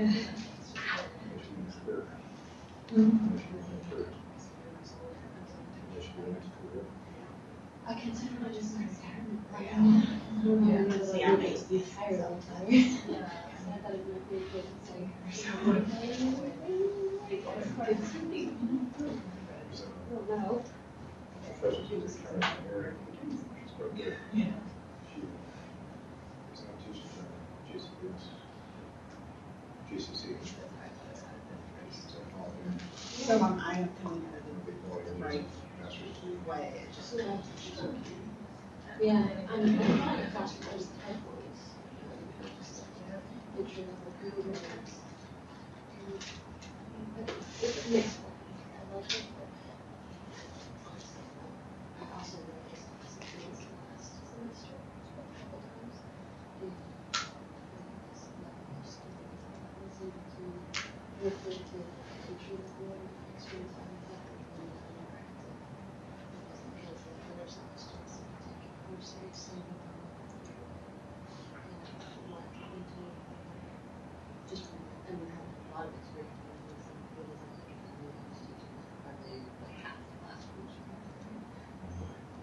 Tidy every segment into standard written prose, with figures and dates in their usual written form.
I consider it just my retirement plan. Yeah, I used to be tired all the time. Yeah. I thought it might be a good thing. No. She was retired. Yeah. She's not teaching GCC. So I am coming out of the right way. Just yeah, I'm not a gosh, there's typos. Entry level computer labs. It's mixed. I love it, but I also realized some things last semester a couple times. Refer to entry level experience on the faculty and undergraduate. Because the other semesters take it more seriously. Just and we have a lot of experience with are they like half the classrooms?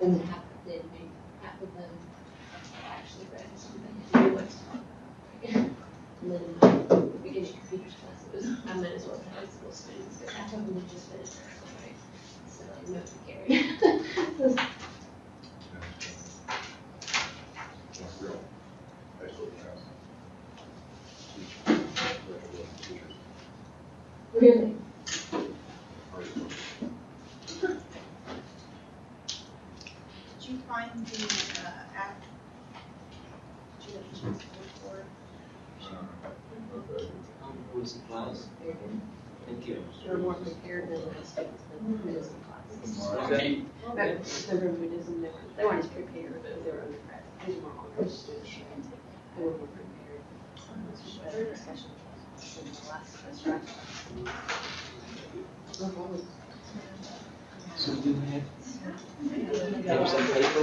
And then half of them, maybe half of them actually read something and knew what to talk about. And then in the beginning computers class, it was I might as well have high school students, but half of them had just finished their school, right? So no to carry. Really? Did you find the app? Did you have a chance to look for it? What's the class? Thank you. They're more prepared than the students than Buddhism classes. Okay. But the Buddhism, they weren't as prepared, but they were undergrad. These were more honors students. They were more prepared. Better discussion in the last semester. So do you have some paper?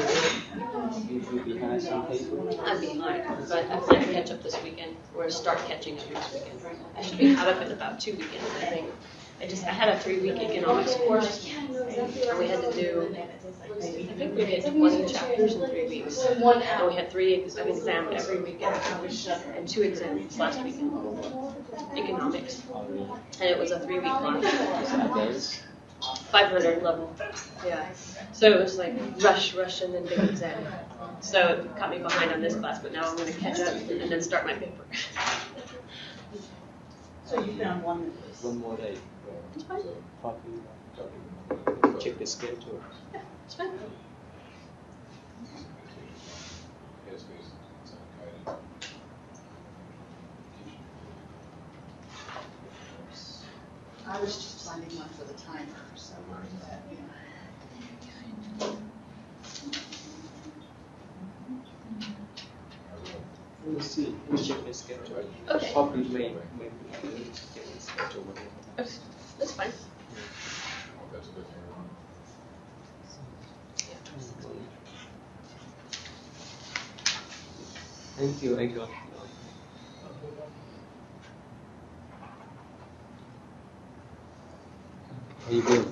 You should be having some paper. I'm behind, but I plan to catch up this weekend, or start catching up next weekend. I should be caught up in about 2 weekends, I think. I had a 3-week economics course, and we had to do, I think we did 20 chapters in 3 weeks. And we had 3 exams every weekend, and 2 exams last weekend, economics. And it was a 3-week class. 500 level. Yeah. So it was like rush, and then big exam. So it caught me behind on this class, but now I'm going to catch up and then start my paper. So you found one that was... One more day. It's fine. Check the schedule. Yeah, it's fine. I was just finding one for the timer, so that, We'll see. We'll check the schedule. Okay. Probably maybe check the schedule. That's fine. Thank you, I got. How you doing?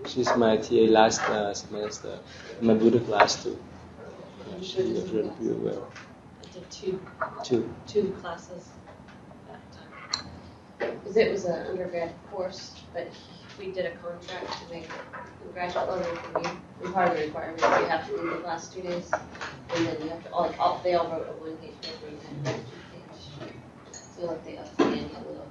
She's my TA last semester. My Buddha class too. She did really well. I did Two. two classes that time. Because it was an undergrad course, but we did a contract to make it a graduate level for me. And part of the requirement is you have to do the last 2 days, and then you have to they all wrote a 1-page paper and then 2-page. So like they up the end a little.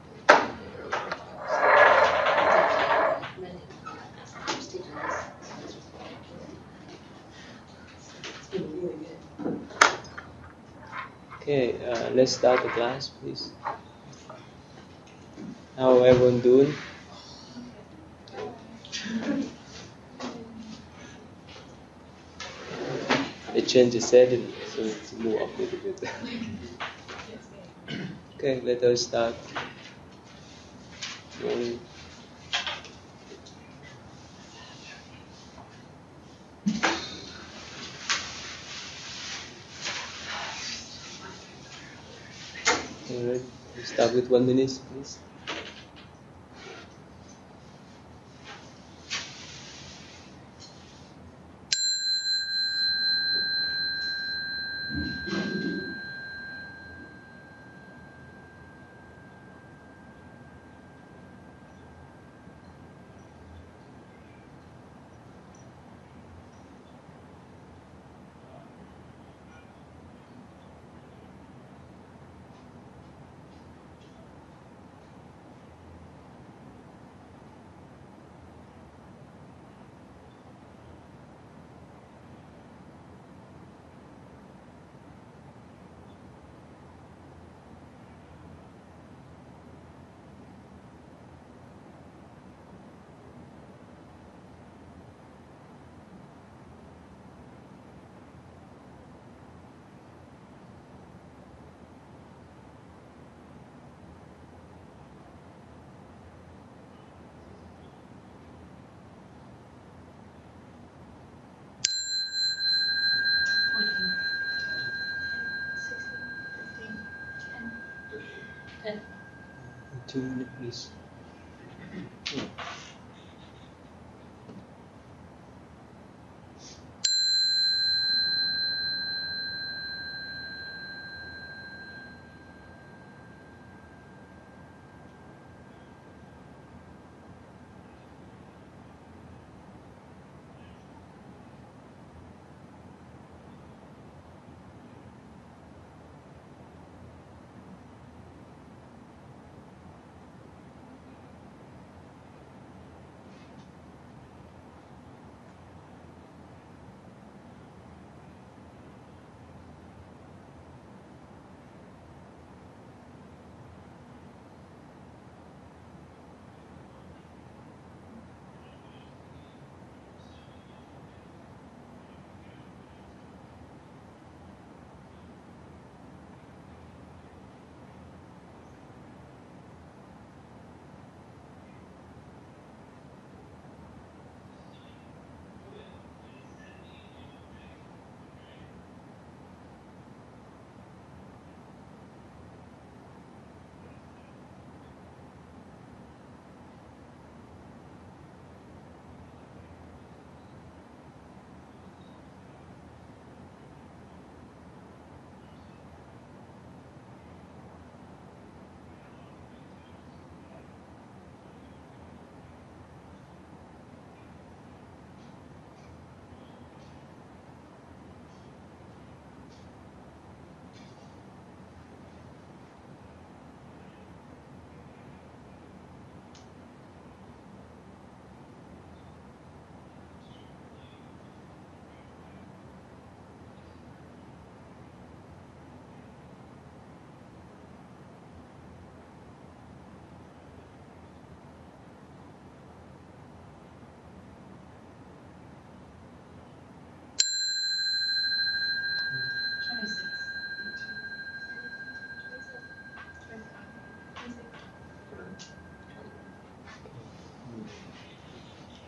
Really good. Okay, let's start the class, please. How everyone doing? They changed the setting, so it's more up a little bit. Okay, let us start. Alright, we start with 1 minute, please. Ten. 2 minutes, please.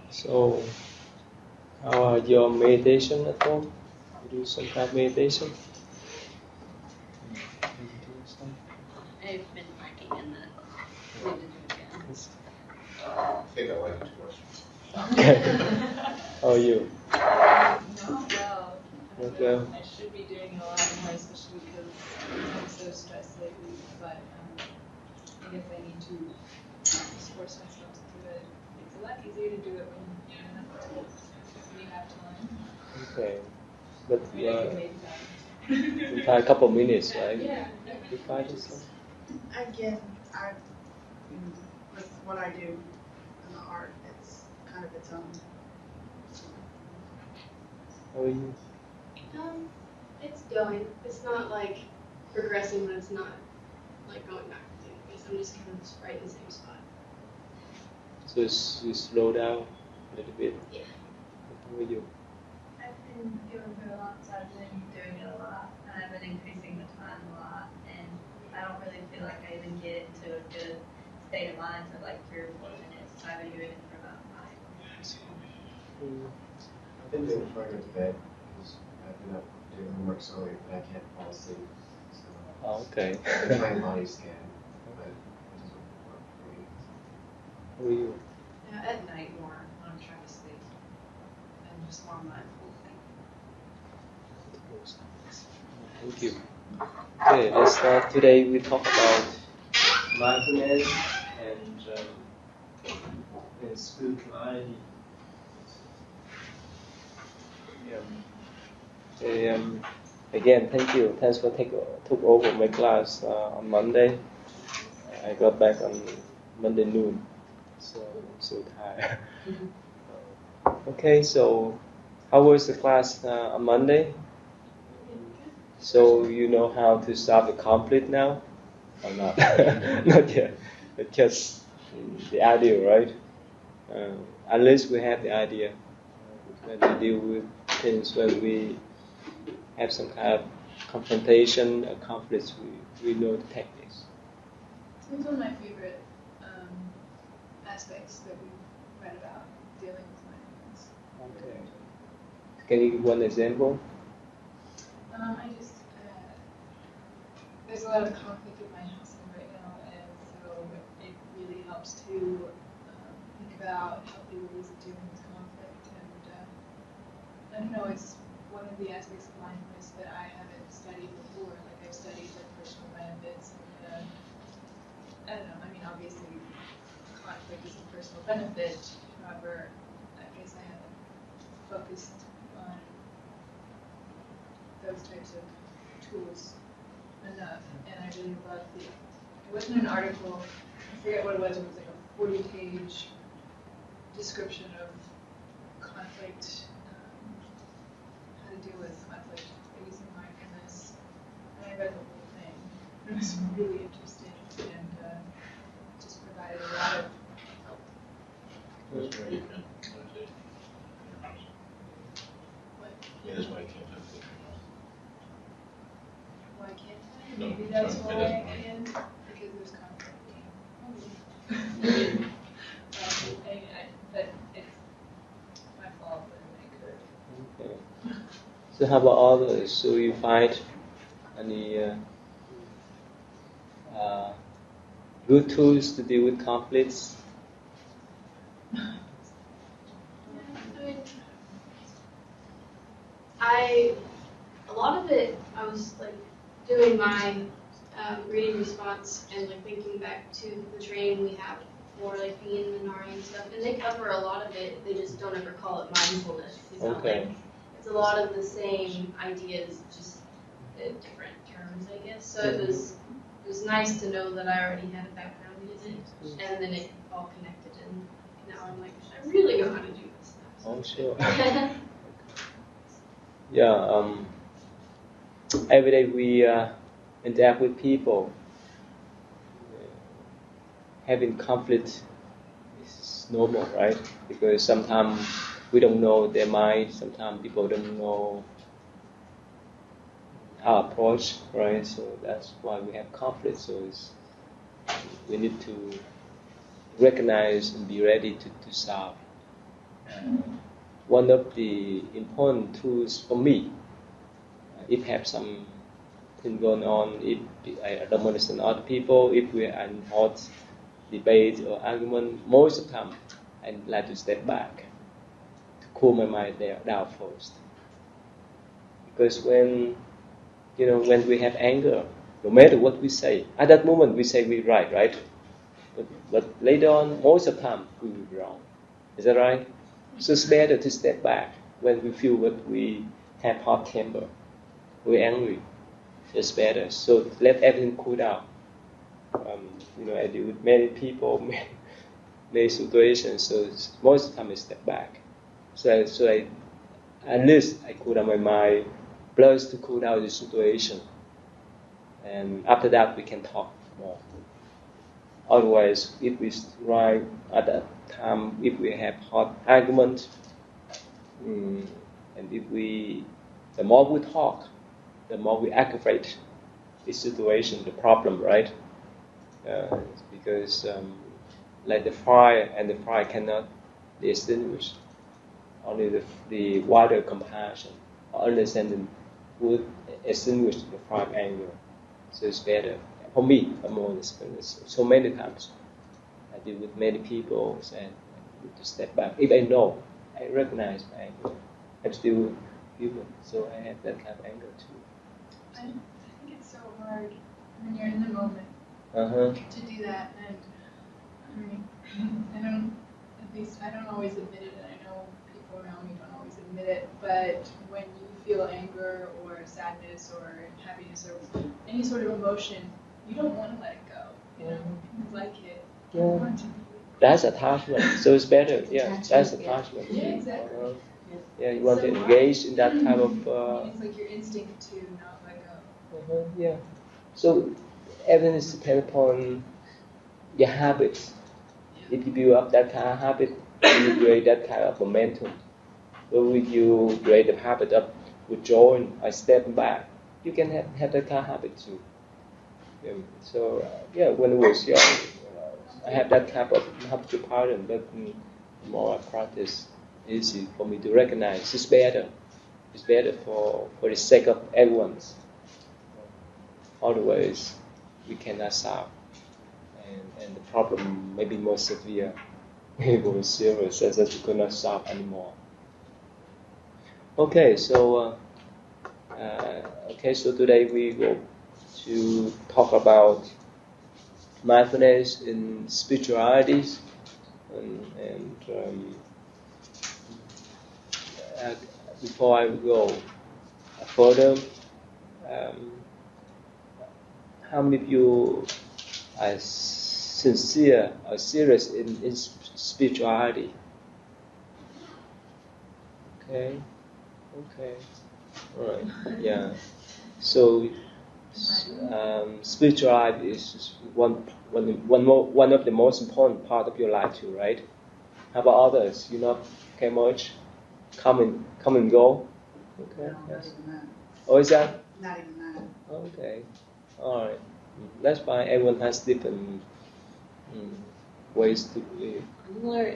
So, how are your meditation at home? You do some kind of meditation? I've been lacking in that. I need to do it again. I think I like it too much. Okay. How are you? Not well. Not well. I should be doing a lot more, especially because I'm so stressed lately. But I guess I need to just force myself to do it. It's a lot easier to do it when you have time. Okay. But I mean, I can make time. you try a couple minutes, right? Yeah. You try this one? Again, with what I do in the art, it's kind of its own. How are you? It's going. It's not like progressing, but it's not like going backwards anyways. I'm just kind of just right in the same spot. So you slow down a little bit. Yeah. How are you? I've been doing it a lot, so I've been doing it a lot, and I've been increasing the time a lot, and I don't really feel like I even get into a good state of mind for like 3 or 4 minutes, so I've been doing it for about 5 minutes. I've been doing it before I go to bed because I've been up doing homework so late that I can't fall asleep. So Oh, okay. My body scan, but it doesn't work for me. Who are you? Yeah, at night more when I'm trying to sleep and just more mindful. Thank you. Okay, let's start. Today we talk about mindfulness and spirituality. Okay, again, thank you. Thanks for took over my class on Monday. I got back on Monday noon, so I'm so tired. Okay, so how was the class on Monday? So you know how to solve the conflict now, or not? Not yet. It's just the idea, right? At least we have the idea. When we deal with things, when we have some kind of confrontation or conflicts, we know the techniques. It's one of my favorite aspects that we've read about dealing with mindfulness. Okay. Can you give one example? There's a lot of conflict in my household right now, and so it really helps to think about healthy ways of dealing with conflict. And I don't know, it's one of the aspects of mindfulness that I haven't studied before. Like I've studied the personal benefits, and I don't know. I mean, obviously, conflict is a personal benefit. However, I guess I haven't focused on those types of tools enough, and I really love it wasn't an article, I forget what it was like a 40-page description of conflict, how to deal with conflict using mindfulness, and I read the whole thing. It was really interesting, and just provided a lot of help. That's why you can't meditate in your house. What? Yeah, that's why you can't meditate in your house. Why can't I? No, Maybe that's it why doesn't I work. can't, because there's conflict. But it's my fault that I could. Okay. So how about others? So you find any good tools to deal with conflicts? A lot of it, I was like doing my reading response and like thinking back to the training we have for like being in Minari and stuff, and they cover a lot of it. They just don't ever call it mindfulness. You know? Okay. Like, it's a lot of the same ideas, just in different terms, I guess. So it was nice to know that I already had a background in it, and then it all connected, and now I'm like, I really know how to do this stuff. Oh, sure. Yeah. Every day we interact with people. Having conflict is normal, right? Because sometimes we don't know their mind. Sometimes people don't know our approach, right? So that's why we have conflict. So we need to recognize and be ready to solve. One of the important tools for me, if have something going on, if I don't understand other people, if we are in hot debate or argument, most of the time I like to step back to cool my mind down first. Because when we have anger, no matter what we say, at that moment we say we're right? But later on, most of the time we will be wrong. Is that right? So it's better to step back when we feel that we have hot temper, we're angry. It's better. So let everything cool down. I deal with many people, many situations. So most of the time I step back. So I at least I cool down my mind, plus to cool down the situation. And after that we can talk more. Otherwise, if we right at that time, if we have hot argument, and the more we talk, the more we aggravate the situation, the problem, right? Because like the fire cannot be extinguished. Only the wider compassion or understanding would extinguish the fire anger. So it's better. For me, I'm more experienced. So many times I deal with many people and to step back. If I know, I recognize my anger. I'm still human, so I have that kind of anger too. I think it's so hard when you're in the moment Uh-huh. to do that, and I mean, I don't always admit it, and I know people around me don't always admit it, but when you feel anger or sadness or happiness or any sort of emotion, you don't want to let it go. You know, you like it. You Yeah. want to. That's attachment. So it's better. Yeah, that's attachment. Yeah, exactly. Yeah, you want to engage in that type of. It's like your instinct to not let go. Yeah. So everything is dependent upon your habits. If you build up that kind of habit, you create that kind of momentum. But if you create the habit of withdrawing or stepping back, you can have that kind of habit too. So when I was young, I have that type of habitual pattern, but the more I practice, it's easy for me to recognize it's better. It's better for the sake of everyone's. Otherwise, we cannot solve. And the problem may be more severe, more serious, as we could not solve anymore. Okay, so today we go to talk about mindfulness in spiritualities, and before I go further, how many of you are sincere or serious in spirituality? Okay, all right, yeah. So spirituality is one of the most important part of your life too, right? How about others? You not care much? Come and go. Okay. No, not even that. Oh, is that? Not even that. Okay. All right. That's fine. Everyone has different ways to live. I'm more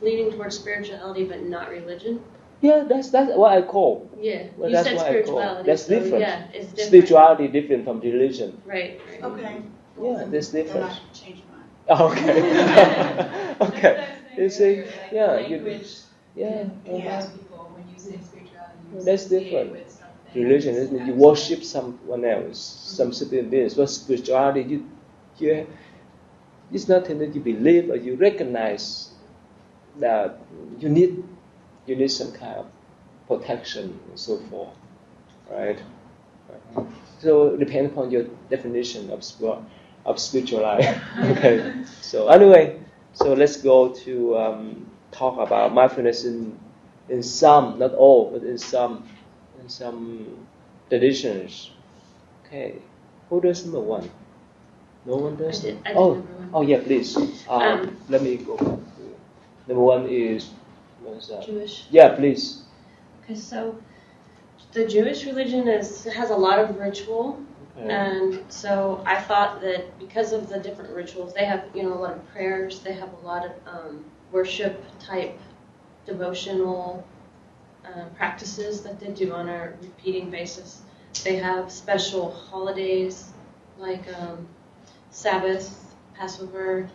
leaning towards spirituality, but not religion. Yeah, that's what I call. Yeah, Well, you that's said what I call. spirituality. That's so different. Yeah, it's different. Spirituality different from religion. Right. Okay. Yeah, there's Then difference. I changed mine. Oh, okay. Okay. You see, yeah, Language. yeah. Yeah. People, when you say spirituality, you That's associate different. with something. Religion, isn't it? You worship someone else, some supreme beings. But spirituality, it's nothing that you believe or you recognize that you need some kind of protection and so forth, right? So depend upon your definition of spiritual life. Okay. So anyway, let's go to talk about mindfulness in some, not all, but in some traditions. Okay. Who does number one? No one does. I did Oh, number one. oh yeah, please. Let me go back to number one is what's that? Jewish. Yeah, please. Okay, so the Jewish religion has a lot of ritual, Okay. and so I thought that because of the different rituals, they have a lot of prayers, they have a lot of worship type devotional practices that they do on a repeating basis. They have special holidays like Sabbath, Passover,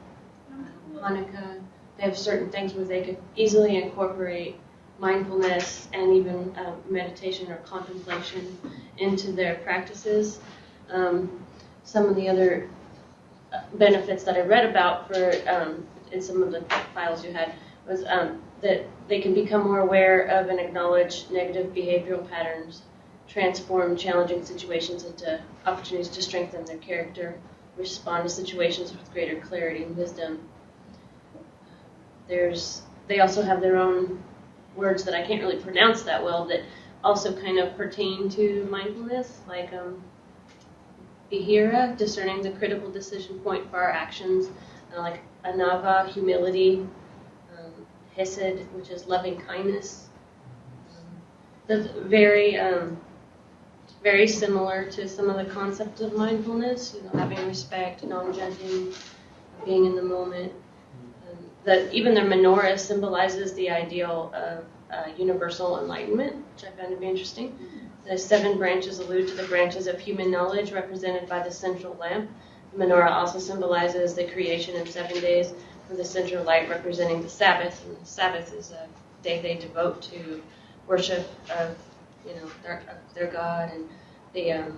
Hanukkah. They have certain things where they could easily incorporate mindfulness and even meditation or contemplation into their practices. Some of the other benefits that I read about for in some of the files you had was that they can become more aware of and acknowledge negative behavioral patterns, transform challenging situations into opportunities to strengthen their character, respond to situations with greater clarity and wisdom. They also have their own words that I can't really pronounce that well that also kind of pertain to mindfulness, like Behira, discerning the critical decision point for our actions, like Anava, humility, Hesed, which is loving kindness. That's very, very similar to some of the concepts of mindfulness, having respect, non-judging, being in the moment. That even their menorah symbolizes the ideal of universal enlightenment, which I found to be interesting. The 7 branches allude to the branches of human knowledge represented by the central lamp. The menorah also symbolizes the creation in 7 days, with the central light representing the Sabbath. And the Sabbath is a day they devote to worship of, their God and the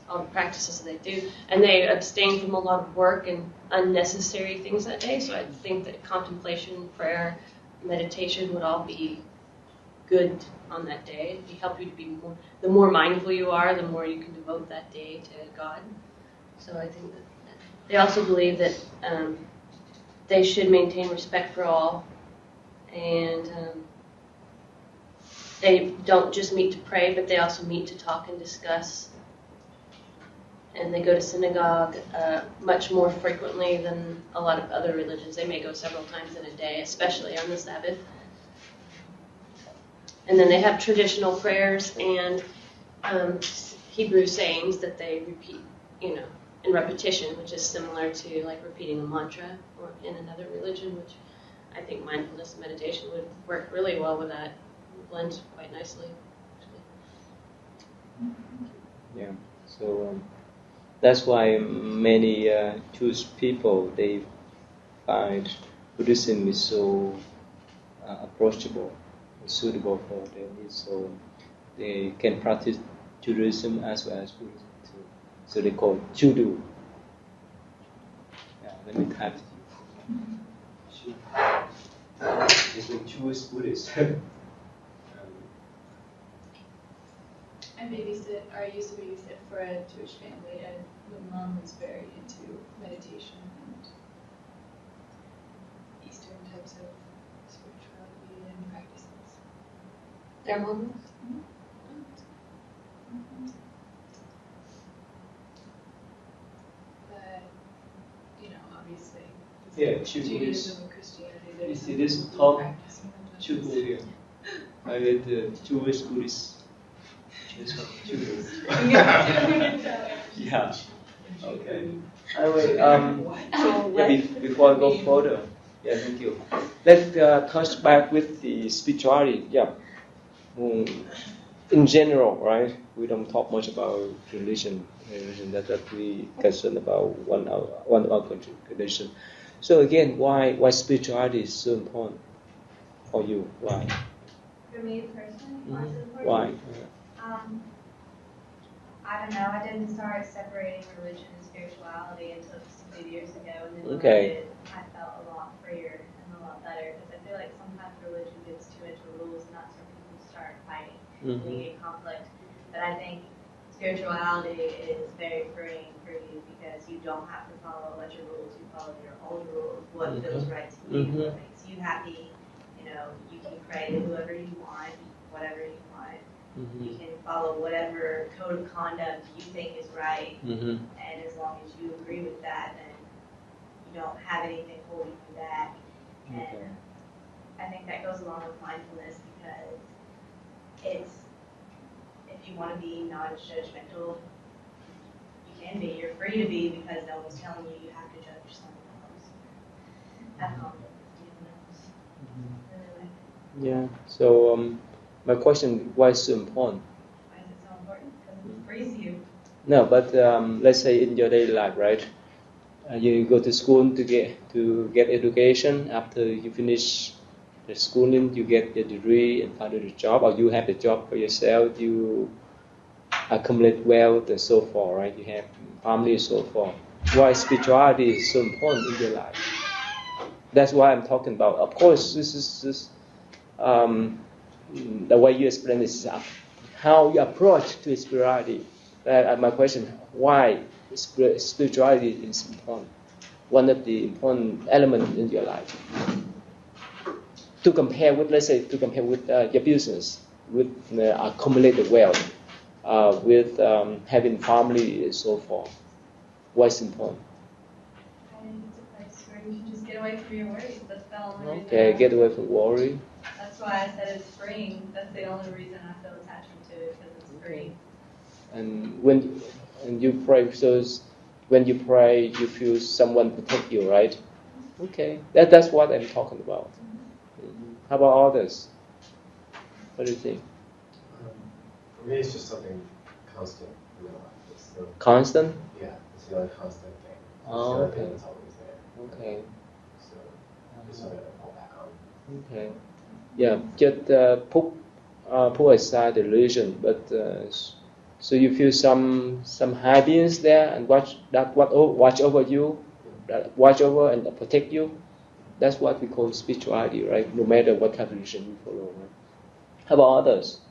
all the practices that they do. And they abstain from a lot of work and unnecessary things that day. So I think that contemplation, prayer, meditation would all be good on that day. It'd help you to be more. The more mindful you are, the more you can devote that day to God. So I think that they also believe that they should maintain respect for all, and they don't just meet to pray, but they also meet to talk and discuss. And they go to synagogue much more frequently than a lot of other religions. They may go several times in a day, especially on the Sabbath. And then they have traditional prayers and Hebrew sayings that they repeat, in repetition, which is similar to like repeating a mantra or in another religion, which I think mindfulness and meditation would work really well with that. It blends quite nicely, actually. Yeah. So that's why many Jewish people, they find Buddhism is so approachable, suitable for their needs, so they can practice Judaism as well as Buddhism too. So they call Judo. Yeah, let me type it. It's a Jewish Buddhist. I used to babysit for a Jewish family, and my mom was very into meditation and Eastern types of spirituality and practices. Their mom? But, obviously, Yeah, Judaism and Christianity, You there's see this some top practice in them. Judo here. I read the Jewish Buddhist. Yeah. Okay. Anyway, before I go further, thank you. Let's touch back with the spirituality. Yeah. In general, right? We don't talk much about religion. That we concerned about one of our condition. So again, why spirituality is so important for you? Why? For me personally, why is it important? Why? I don't know. I didn't start separating religion and spirituality until just a few years ago, and then when Okay. I felt a lot freer and a lot better, because I feel like sometimes religion gets too into rules, and that's where people start fighting and you get conflict. But I think spirituality is very freeing for you because you don't have to follow a bunch of rules. You follow your own rules, what feels right to you, what makes you happy. You can pray to whoever you want, whatever you want. You can follow whatever code of conduct you think is right, and as long as you agree with that, then you don't have anything holding you back. And I think that goes along with mindfulness because if you want to be non-judgmental, you can be. You're free to be because no one's telling you you have to judge someone else. Have conflict with anyone else. Yeah. So my question: why is it so important? Why is it so important? Because it frees you. No, but let's say in your daily life, right? You go to school to get education. After you finish the schooling, you get your degree and find a job, or you have a job for yourself. You accumulate wealth and so forth, right? You have family and so forth. Why spirituality is so important in your life? That's why I'm talking about. Of course, this is the way you explain this is how you approach to spirituality. My question: why spirituality is important? One of the important elements in your life. To compare with, let's say, your business, with accumulated wealth, with having family and so forth. Why is important? I think it's a place where you can just get away from your worries. That's the only reason. Okay, get away from worry. That's why I said it's freeing. That's the only reason I feel attachment to it, because it's free. And when you pray, so when you pray, you feel someone protect you, right? Okay, that's what I'm talking about. How about others? What do you think? For me, it's just something constant in my life. It's the, Constant? yeah, it's the only constant thing. It's the Oh, only thing okay. that's always there. Okay. So it's something to fall back on. Okay. Yeah, just put aside the religion, but so you feel some high beings there and watch over you, that watch over and protect you. That's what we call spirituality, right? No matter what kind of religion you follow. Right? How about others?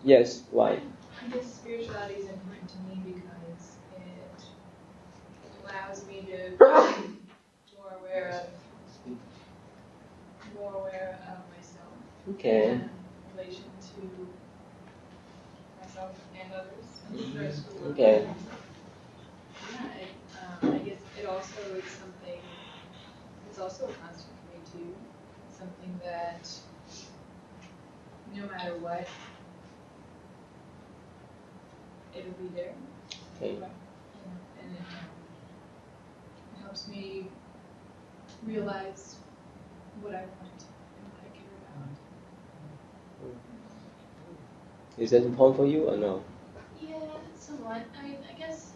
Yes, why? I guess spirituality is important to me because it allows me to be more aware of myself Okay. and relation to myself and others and the rest of the world. Okay. Yeah, I guess it also is something. It's also a constant for me too. Something that no matter what, it'll be there. Okay. And it helps me realize what I want and what I care about. Is that important for you or no? Yeah, somewhat. I mean, I guess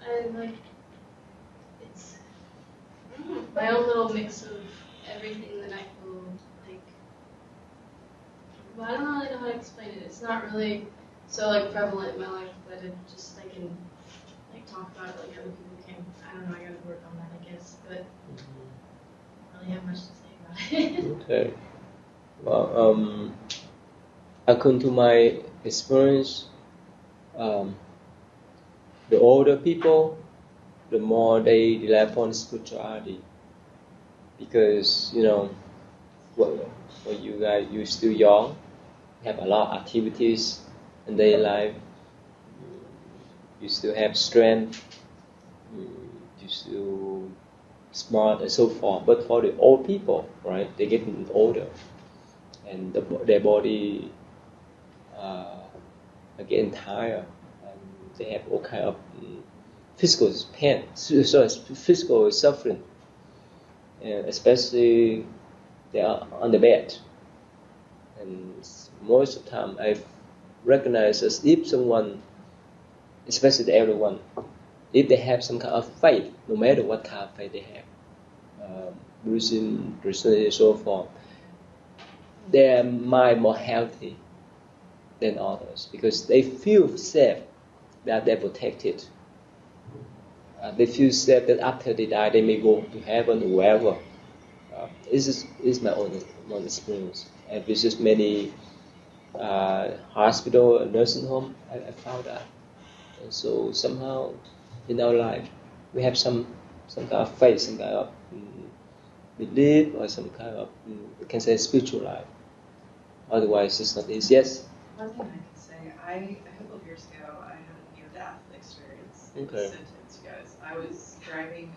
I like it's my own little mix of everything that I feel like. Well, I don't really know how to explain it. It's not really so like prevalent in my life that I can like talk about it like other people can. I don't know. I gotta work on that, I guess. But I don't really have much to say about it. Okay. Well, according to my experience, the older people, the more they rely upon spirituality, because when you guys you're still young, you have a lot of activities in daily life. You still have strength. You still smart and so forth. But for the old people, right, they're getting older, and their body are getting tired, and they have all kind of physical pain, physical suffering, and especially they are on the bed. And most of the time, I've recognized as if someone, especially everyone, if they have some kind of faith, no matter what kind of faith they have, Buddhism, Christianity, and so forth, their mind more healthy than others because they feel safe that they're protected. They feel safe that after they die, they may go to heaven or wherever. This is my own experience. I visited many hospital and nursing home. I found that. And so somehow in our life we have some kind of faith, some kind of belief, or some kind of we can say spiritual life. Otherwise, it's not easy. Yes. One thing I can say, a couple of years ago, I had a near-death experience. Okay. It was intense, you guys. I was driving.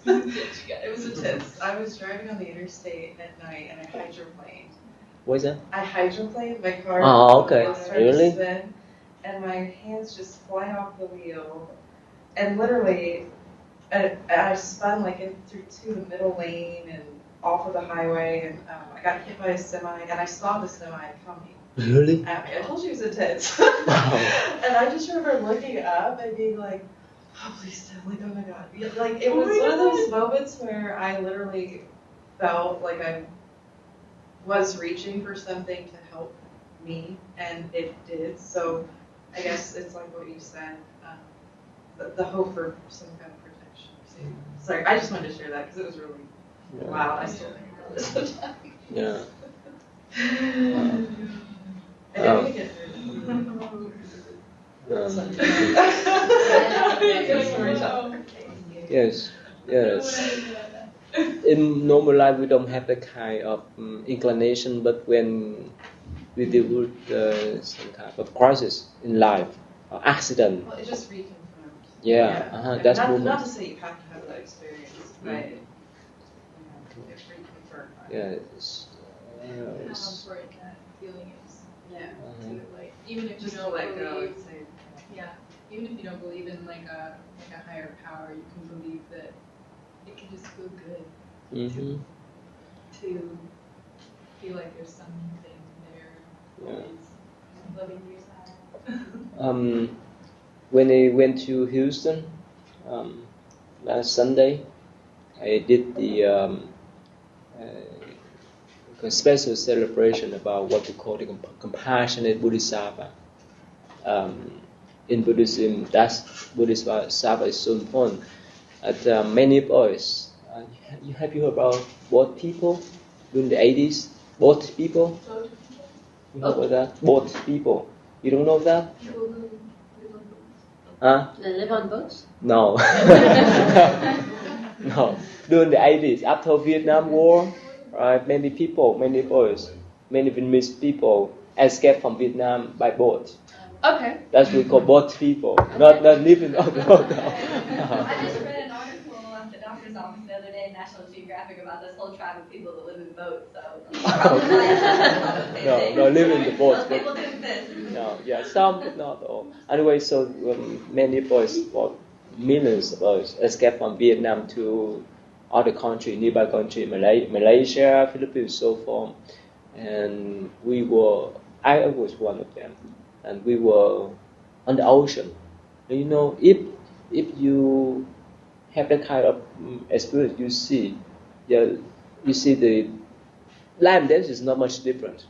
It was intense. I was driving on the interstate at night, and I hydroplaned. What is that? I hydroplaned my car. Oh, okay. The wheels started Really? to spin, and my hands just fly off the wheel, and literally, I spun like through the middle lane and off of the highway, and I got hit by a semi, and I saw the semi coming. Really? I told you it was intense. Wow. And I just remember looking up and being like, oh, please tell, like, oh my God. Like, it was one of those moments where I literally felt like I was reaching for something to help me, and it did. So I guess it's like what you said, the hope for some kind of protection. So, sorry, I just wanted to share that because it was really wild. I still think about it sometimes. Yeah. I didn't get through Yes. In normal life, we don't have that kind of inclination, but when we deal with some kind of crisis in life, or accident. Well, it just reconfirmed. That's not to say you have to have that experience, but it reconfirmed. Yes. How important that feeling is. Yeah. To like, even if Just you to don't let go believe, and say, even if you don't believe in like a higher power, you can believe that it can just feel good to feel like there's something there always living your side? When I went to Houston last Sunday, I did the a special celebration about what we call the compassionate Bodhisattva. In Buddhism, that's Bodhisattva is so important. Many boys, you heard about boat people during the 80s? Boat people? You heard about that? Boat people. You don't know that? Huh? They live on boats? No. No. During the 80s, after Vietnam War, right, many people, many boys, many Vietnamese people escaped from Vietnam by boat. Okay. That's what we call boat people, not living on the boat. I just read an article at the doctor's office the other day in National Geographic about this whole tribe of people that live in boats. So No, live in the boats. Most people do this. No, yeah, some but not all. Anyway, so many boys, well, millions of boys, escaped from Vietnam to other country, nearby country, Malaysia, Philippines, so forth. And I was one of them, and we were on the ocean. And you know, if you have that kind of experience, you see the life and death is not much different.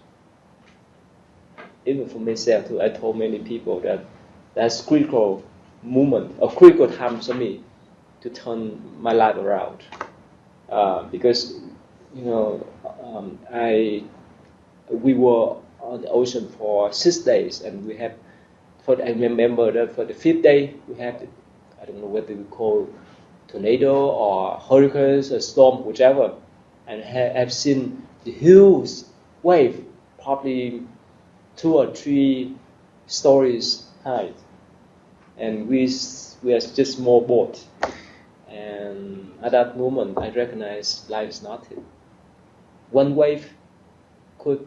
Even for myself too, I told many people that that's critical moment, a critical time for me to turn my life around. Because you know, we were on the ocean for 6 days, and I remember that for the 5th day we had I don't know what we call tornado or hurricanes or storm, whichever, and I've seen the huge wave, probably 2 or 3 stories high, and we are just small boat. And at that moment, I recognized life is nothing. One wave could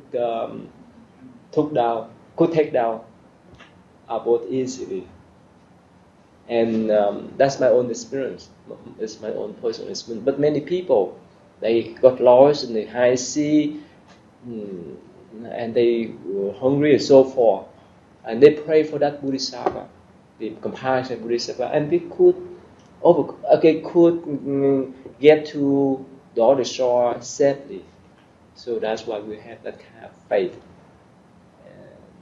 take down our boat easily, and that's my own experience. It's my own personal experience. But many people, they got lost in the high sea, and they were hungry and so forth, and they pray for that Bodhisattva, the compassionate Bodhisattva, and they could get to the other shore safely. So that's why we have that kind of faith.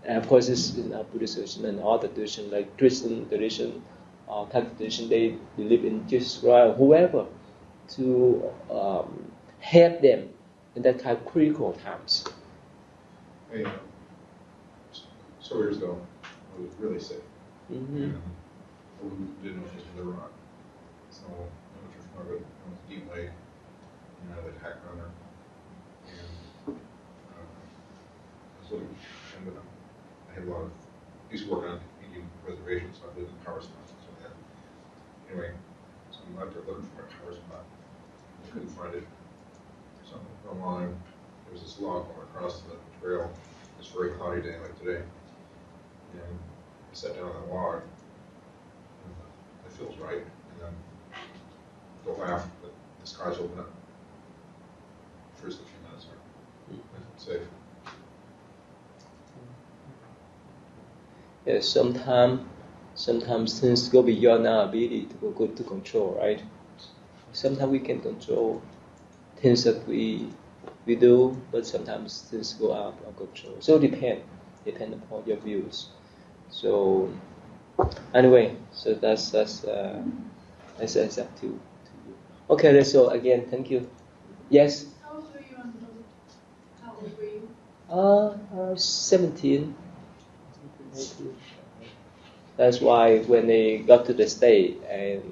And of course, it's in our Buddhist tradition and other tradition, like Christian tradition or Thach tradition, they believe in Jesus Christ, whoever, to help them in that kind of critical times. Hey, several years ago, I was really sick. Mm-hmm. And I didn't know if it was in the rock. So I went to Chicago, I went to Deep Lake, and I had a hack runner. And I was looking, and I had a lot of, I used to work on Indian reservations, so I lived in power spots and stuff like that. Anyway, so I'm out there looking for my power spot. I couldn't find it. So I went online, there was this log going across the trail. It's a very cloudy day like today. And I sat down on that log, and it feels right. And then don't laugh, but the skies open up. First a few minutes are safe. Yeah, sometimes things go beyond our ability to go to control, right? Sometimes we can control things that we do, but sometimes things go out of control. So depend upon your views. So anyway, so that's up to you. Okay, so again, thank you. Yes. How old were you on the boat? How old were you? 17. That's why when I got to the state, and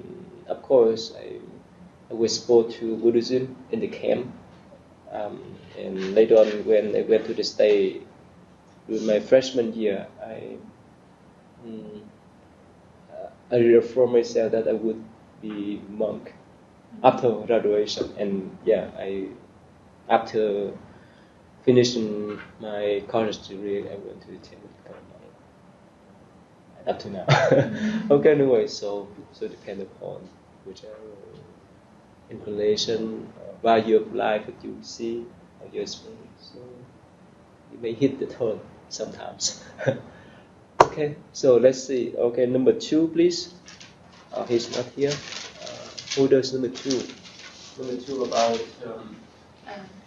of course I was exposed to Buddhism in the camp, and later on when I went to the state during my freshman year, I reaffirmed myself that I would be monk after graduation, and after finishing my college degree, I went to the temple to become a monk. Up to now. Okay, anyway, so depend upon whichever inclination, value of life that you see or your experience. So you may hit the turn. sometimes. Okay, so let's see. Okay, number 2, please. He's not here. Who does number 2? Number 2 about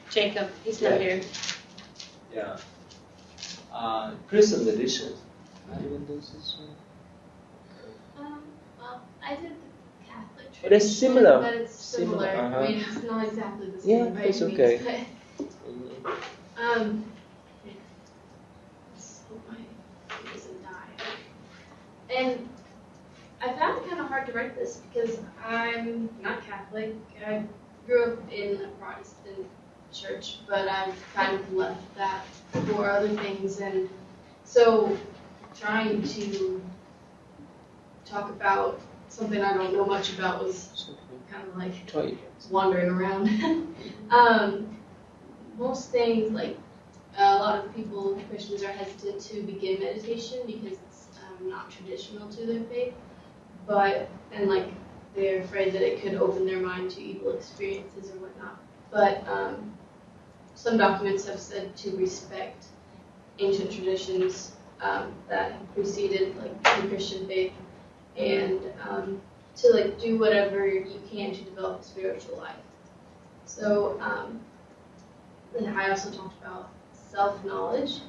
Jacob, he's not here. yeah. Christian tradition. Anyone does this one? Well, I did the Catholic tradition. But it's similar. But it's similar. Similar, I mean, it's not exactly the same. Yeah, by it's any okay. means, Mhm. but, let's hope my it doesn't die. And I found it kind of hard to write this because I'm not Catholic. I grew up in a Protestant church, but I've kind of left that for other things, and so trying to talk about something I don't know much about was kind of like Try it. wandering around. Most things, like a lot of people, Christians, are hesitant to begin meditation because it's not traditional to their faith, and like they're afraid that it could open their mind to evil experiences or whatnot. But some documents have said to respect ancient traditions that have preceded like the Christian faith, and to like do whatever you can to develop a spiritual life. So and I also talked about self-knowledge.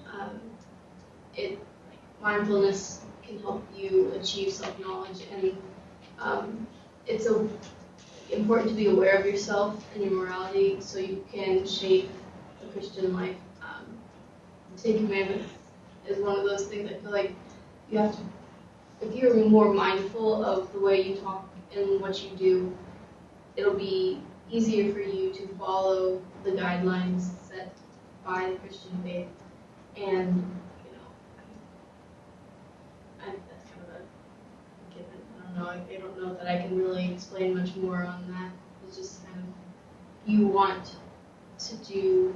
Mindfulness can help you achieve self-knowledge, and it's important to be aware of yourself and your morality so you can shape a Christian life. Ten Commandments is one of those things I feel like you have to, if you're more mindful of the way you talk and what you do, it'll be easier for you to follow the guidelines set by the Christian faith. And, that's kind of a given. I don't know that I can really explain much more on that. It's just kind of, you want to do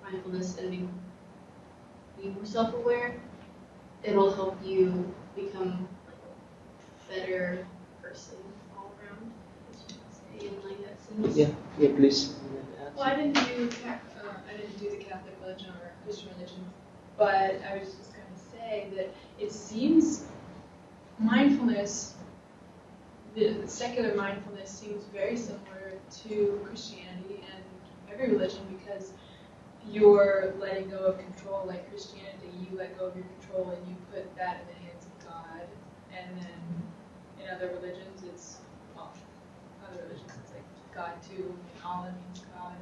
mindfulness and be more self-aware, it'll help you become like a better person all around, I should say, in like that sense. Yeah, please. Well, I didn't do the Catholic religion or Christian religion, but I was just going to say that it seems mindfulness, the secular mindfulness seems very similar to Christianity and every religion because you're letting go of control. Like Christianity, you let go of your control and you put that in the hands of God. And then in other religions, other religions, it's like God too. And Allah means God.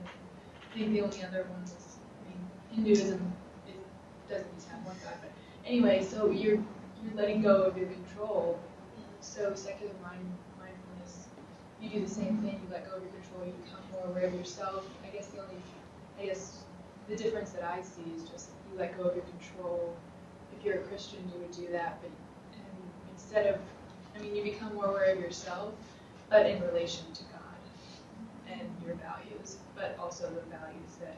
I think the only other one is, Hinduism. It doesn't just have one God, but anyway. So you're letting go of your control. So secular mindfulness, you do the same thing. You let go of your control. You become more aware of yourself. I guess the difference that I see is just you let go of your control. If you're a Christian, you would do that, but instead of, you become more aware of yourself, but in relation to God and your values, but also the values that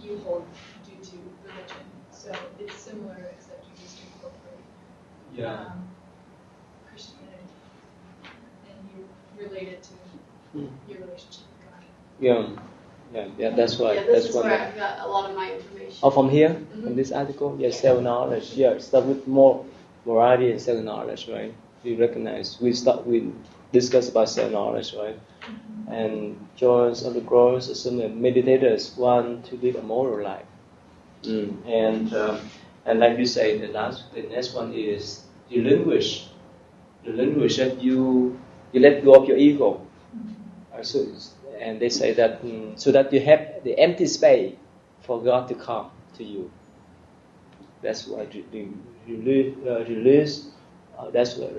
you hold due to religion. So it's similar, except you just incorporate Christianity, and you relate it to your relationship with God. Yeah, that's why. Yeah, this is where I've got a lot of my information. Oh, from here, Mm-hmm. from this article, self-knowledge. Yeah, start with more morality and self-knowledge, right? We discuss about self-knowledge, right? Mm-hmm. And Jones of the growers assume that meditators want to live a moral life. And like you say, the next one is relinquish that you let go of your ego. And they say that so that you have the empty space for God to come to you. That's why release. That's why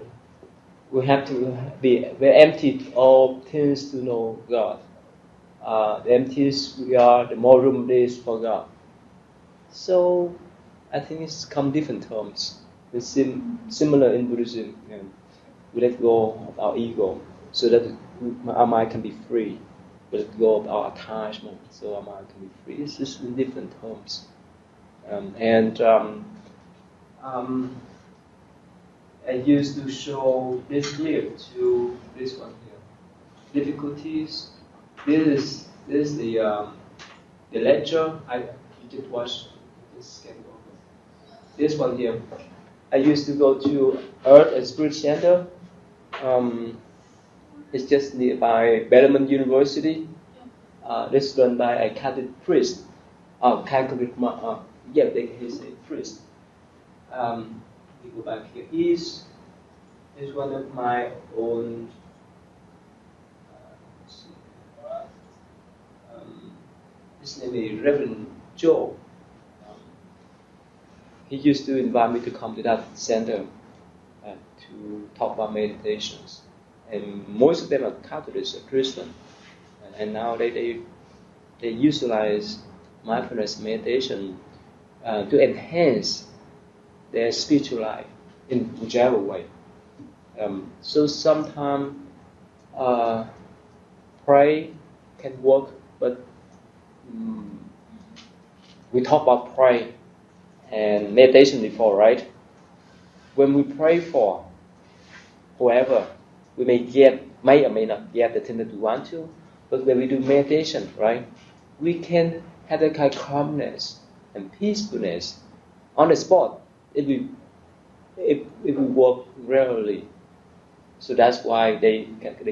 we have to be very empty of things to know God. The emptier we are, the more room there is for God. So I think it's come different terms. It's similar in Buddhism. We let go of our ego so that our mind can be free. We let go of our attachment so our mind can be free. It's just in different terms. I used to show this clip to this one here. Difficulties. This is the lecture. just watch this can go. This one here. I used to go to Earth and Spirit Center. It's just nearby Bellarmine University. It's run by a Catholic priest. Catholic, they say priest. We go back here. Is one of my own. His name is Reverend Joe. He used to invite me to come to that center to talk about meditations. And most of them are Catholics or Christian. And now they utilize mindfulness meditation to enhance their spiritual life in whichever way. So sometimes pray can work, but we talk about pray and meditation before, right? When we pray for whoever, we may or may not get the thing that we want to, but when we do meditation, right, we can have that kind of calmness and peacefulness on the spot if we work regularly. So that's why they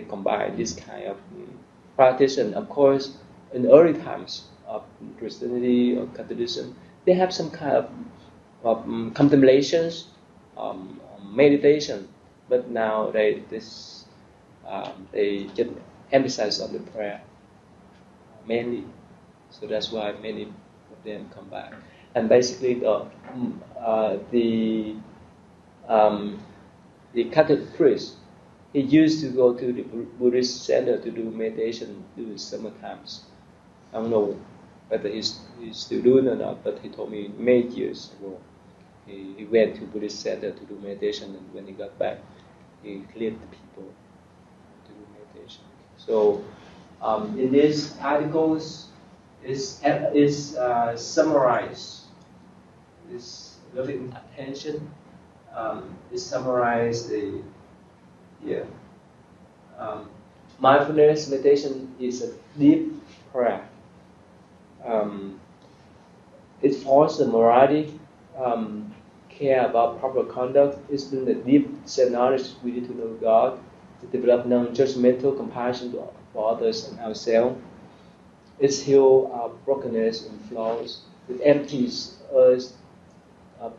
combine this kind of practice. And of course, in the early times of Christianity or Catholicism, they have some kind of contemplations, meditation. But now they just emphasize on the prayer mainly. So that's why many of them come back. And basically, the Catholic priest, he used to go to the Buddhist center to do meditation during summer times. I don't know whether he's still doing it or not, but he told me many years ago he went to Buddhist center to do meditation, and when he got back, he led the people to do meditation. So in these articles is summarized. This loving attention is summarized. Mindfulness meditation is a deep prayer. It fosters morality, care about proper conduct. It's been a deep self-knowledge. We need to know God, to develop non-judgmental compassion for others and ourselves. It heals our brokenness and flaws. It empties us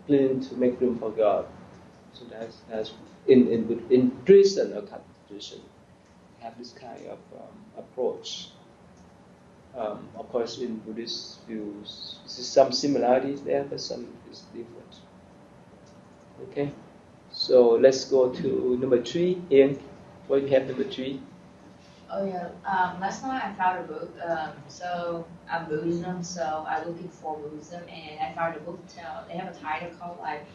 clean to make room for God. So that's in Christian or Catholic tradition, have this kind of approach. Of course, in Buddhist views, there's some similarities there, but some is different. Okay, so let's go to number 3. Ian, what do you have number 3? Oh yeah, last night I found a book. So I'm Buddhism, so I'm looking for Buddhism, and I found a book. They have a title called like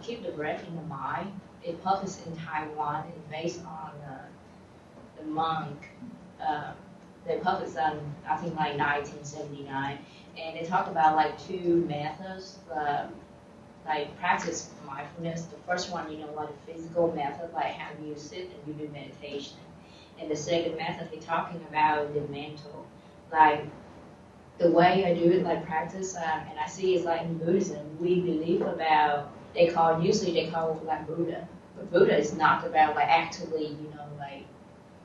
"Keep the Breath in the Mind." It published in Taiwan. It's based on the monk. They published on I think like 1979, and they talk about like 2 methods. Like practice mindfulness. The first one, like a physical method, like how you sit and you do meditation. And the second method, they're talking about the mental, like the way I do it, like practice, and I see it's like in Buddhism, we believe about, usually they call it like Buddha, but Buddha is not about like actually, like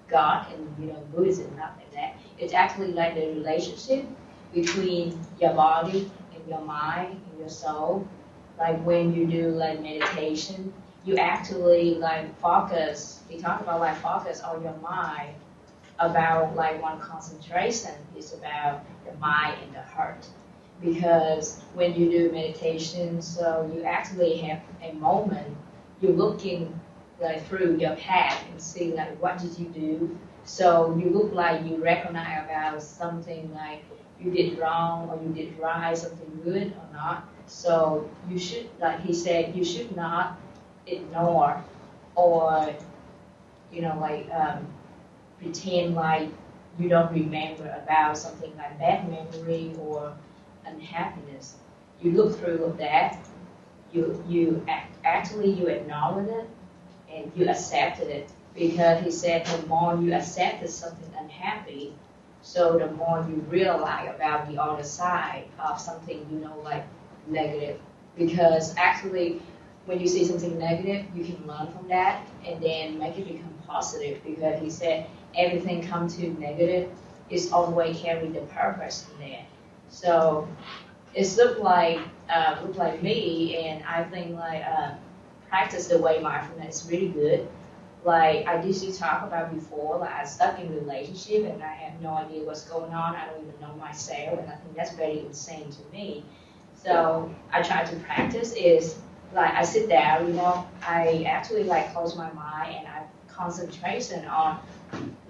God, and Buddhism, not like that. It's actually like the relationship between your body and your mind and your soul. Like when you do like meditation, you actually like focus. We talk about like focus on your mind. About like one concentration is about the mind and the heart. Because when you do meditation, so you actually have a moment. You're looking like through your path and see like what did you do. So you look like you recognize about something like you did wrong or you did right, something good or not. So you should, like he said, you should not ignore or, pretend like you don't remember about something like bad memory or unhappiness. You look through that, you acknowledge it and you accepted it. Because he said the more you accepted something unhappy, So the more you realize about the other side of something, like negative. Because actually, when you see something negative, you can learn from that and then make it become positive. Because he said everything comes to negative is always carry the purpose in there. So it looked like me, and I think practice the way mindfulness is really good. Like I used to talk about before, like I stuck in a relationship and I have no idea what's going on. I don't even know myself, and I think that's very insane to me. So I try to practice is like I sit down, I actually close my mind and I concentration on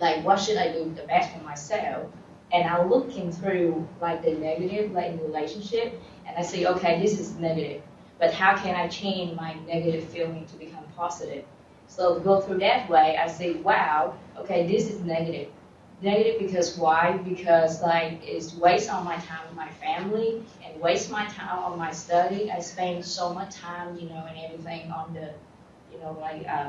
like what should I do the best for myself, and I'm looking through the negative in the relationship, and I say, okay, this is negative, but how can I change my negative feeling to become positive? So go through that way, I say, wow, okay, this is negative. Negative because why? Because it's waste on my time with my family and waste my time on my study. I spend so much time, and everything on the,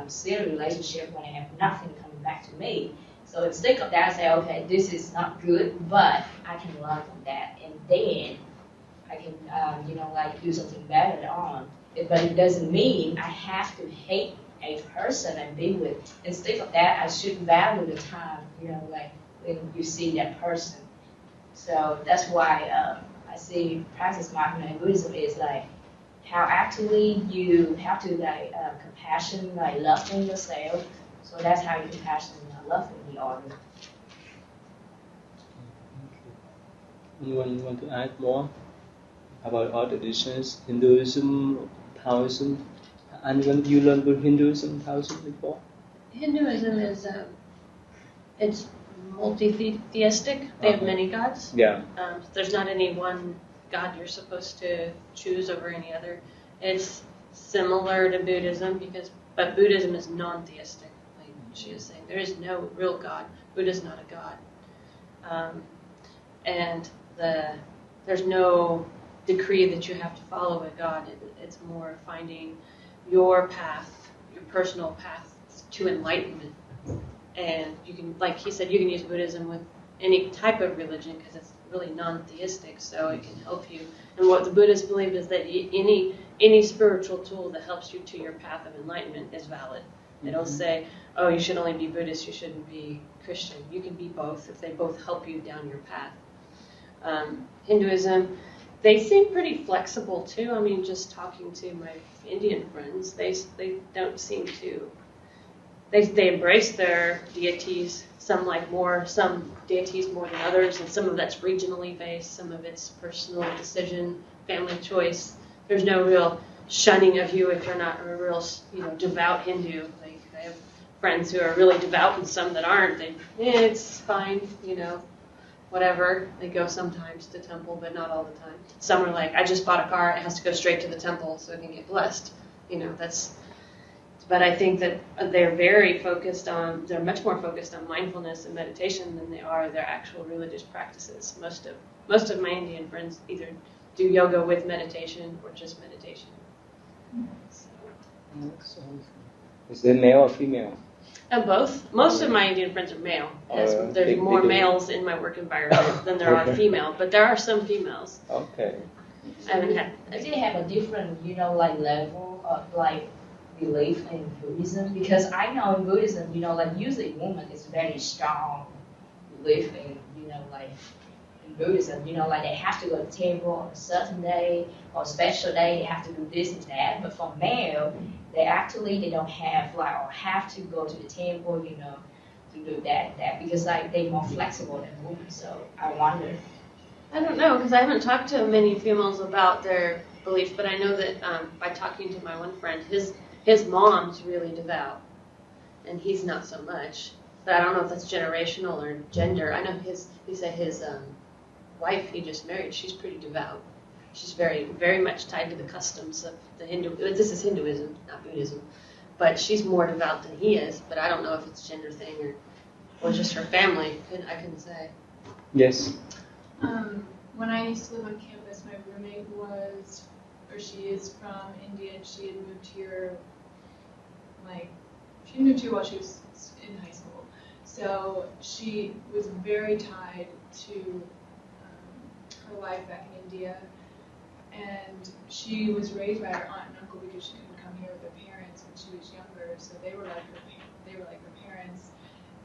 serious relationship when I have nothing coming back to me. So instead of that, I say, okay, this is not good, but I can learn from that, and then I can, do something better on. But it doesn't mean I have to hate a person and be with. Instead of that, I should value the time, when you see that person. So that's why I see practice mindfulness and Buddhism is how actually you have to compassion, loving yourself. So that's how you compassion and loving the other. Anyone want to add more about all traditions, Hinduism, Taoism? Anyone you learned with Hinduism, Taoism before? Hinduism is it's multi-theistic. They have many gods. Yeah. There's not any one god you're supposed to choose over any other. It's similar to Buddhism but Buddhism is non-theistic. Like she is saying, there is no real God. Buddha's not a god, and there's no decree that you have to follow a god. It's more finding your path, your personal path to enlightenment. And you can, like he said, you can use Buddhism with any type of religion because it's really non-theistic, so it can help you. And what the Buddhists believe is that any spiritual tool that helps you to your path of enlightenment is valid. They don't say, oh, you should only be Buddhist, you shouldn't be Christian. You can be both if they both help you down your path. Hinduism, they seem pretty flexible too. I mean, just talking to my Indian friends, they don't seem to. They embrace their deities. Some some deities more than others, and some of that's regionally based. Some of it's personal decision, family choice. There's no real shunning of you if you're not a real, devout Hindu. I have friends who are really devout and some that aren't. It's fine, whatever. They go sometimes to temple, but not all the time. Some are like, I just bought a car, it has to go straight to the temple so it can get blessed. But I think that they're much more focused on mindfulness and meditation than they are their actual religious practices. Most of my Indian friends either do yoga with meditation or just meditation. So. Is it male or female? Both. Most of my Indian friends are male. There's more males in my work environment than there are female, but there are some females. Okay. I haven't had. They have a different, level of belief in Buddhism, because I know in Buddhism, usually woman is very strong belief in, in Buddhism, they have to go to the temple on a certain day or a special day, they have to do this and that. But for male, they don't have or have to go to the temple, to do that and that, because they're more flexible than women. So I wonder. I don't know, because I haven't talked to many females about their beliefs, but I know that by talking to my one friend, his mom's really devout, and he's not so much. But I don't know if that's generational or gender. I know he said his wife he just married, she's pretty devout. She's very, very much tied to the customs of the Hindu. This is Hinduism, not Buddhism. But she's more devout than he is. But I don't know if it's a gender thing or just her family. I couldn't say. Yes. When I used to live on campus, my roommate she is from India. She had moved here, she moved here while she was in high school. So she was very tied to her life back in India, and she was raised by her aunt and uncle because she couldn't come here with her parents when she was younger. So they were like her parents,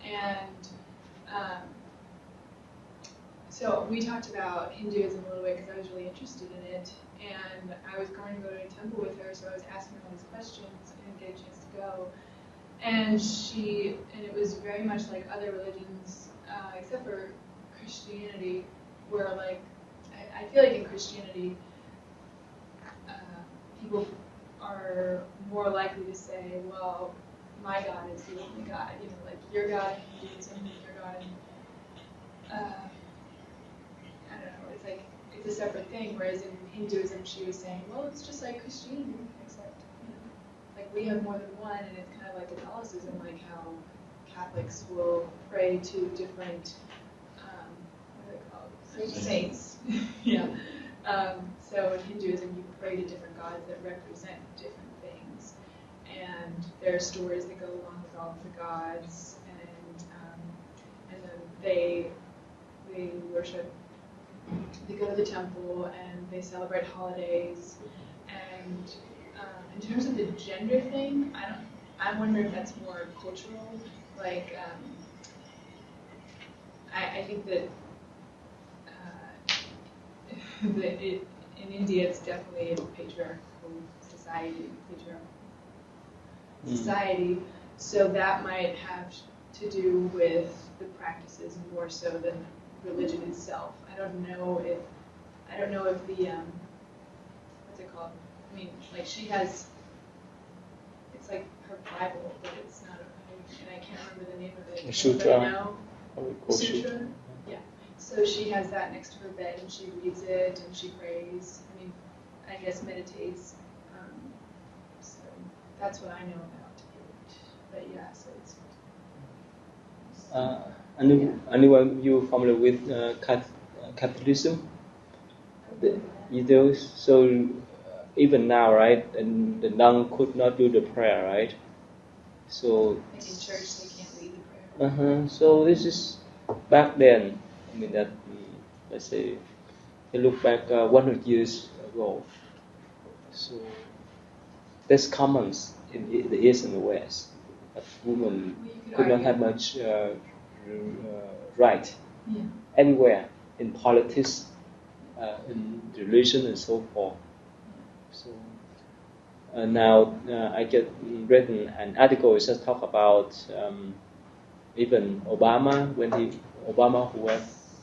and so we talked about Hinduism a little bit because I was really interested in it, and I was going to go to a temple with her, so I was asking her all these questions. I didn't get a chance to go. And it was very much like other religions, except for Christianity, where like, I feel like in Christianity, people are more likely to say, well, my God is the only God, like your God in Hinduism, your God in, I don't know, it's like, it's a separate thing, whereas in Hinduism, she was saying, well, it's just like Christianity, except, like we have more than one, and it's kind of like Catholicism, like how Catholics will pray to different, what are they called? Saints. Yeah. So in Hinduism, you pray to different gods that represent different things, and there are stories that go along with all of the gods, and then they worship. They go to the temple and they celebrate holidays, and in terms of the gender thing, I wonder if that's more cultural. Like, I think that in India it's definitely a patriarchal society. So that might have to do with the practices more so than religion itself. I don't know if the what's it called? I mean, like she has, it's like her Bible, but it's not, and I can't remember the name of it. Sutra. Sutra. Yeah. So she has that next to her bed, and she reads it, and she prays. I mean, I guess meditates. So that's what I know about it. But yeah, so it's. Anyone you familiar with Catholicism? So even now, right? And the nun could not do the prayer, right? So. Like in church, they can't lead the prayer. So this is back then. I mean that. Let's say, you look back 100 years ago. So that's common in the East and the West. That women could not have much right anywhere in politics, in religion, and so forth. So now I just read an article that just talk about even Obama who had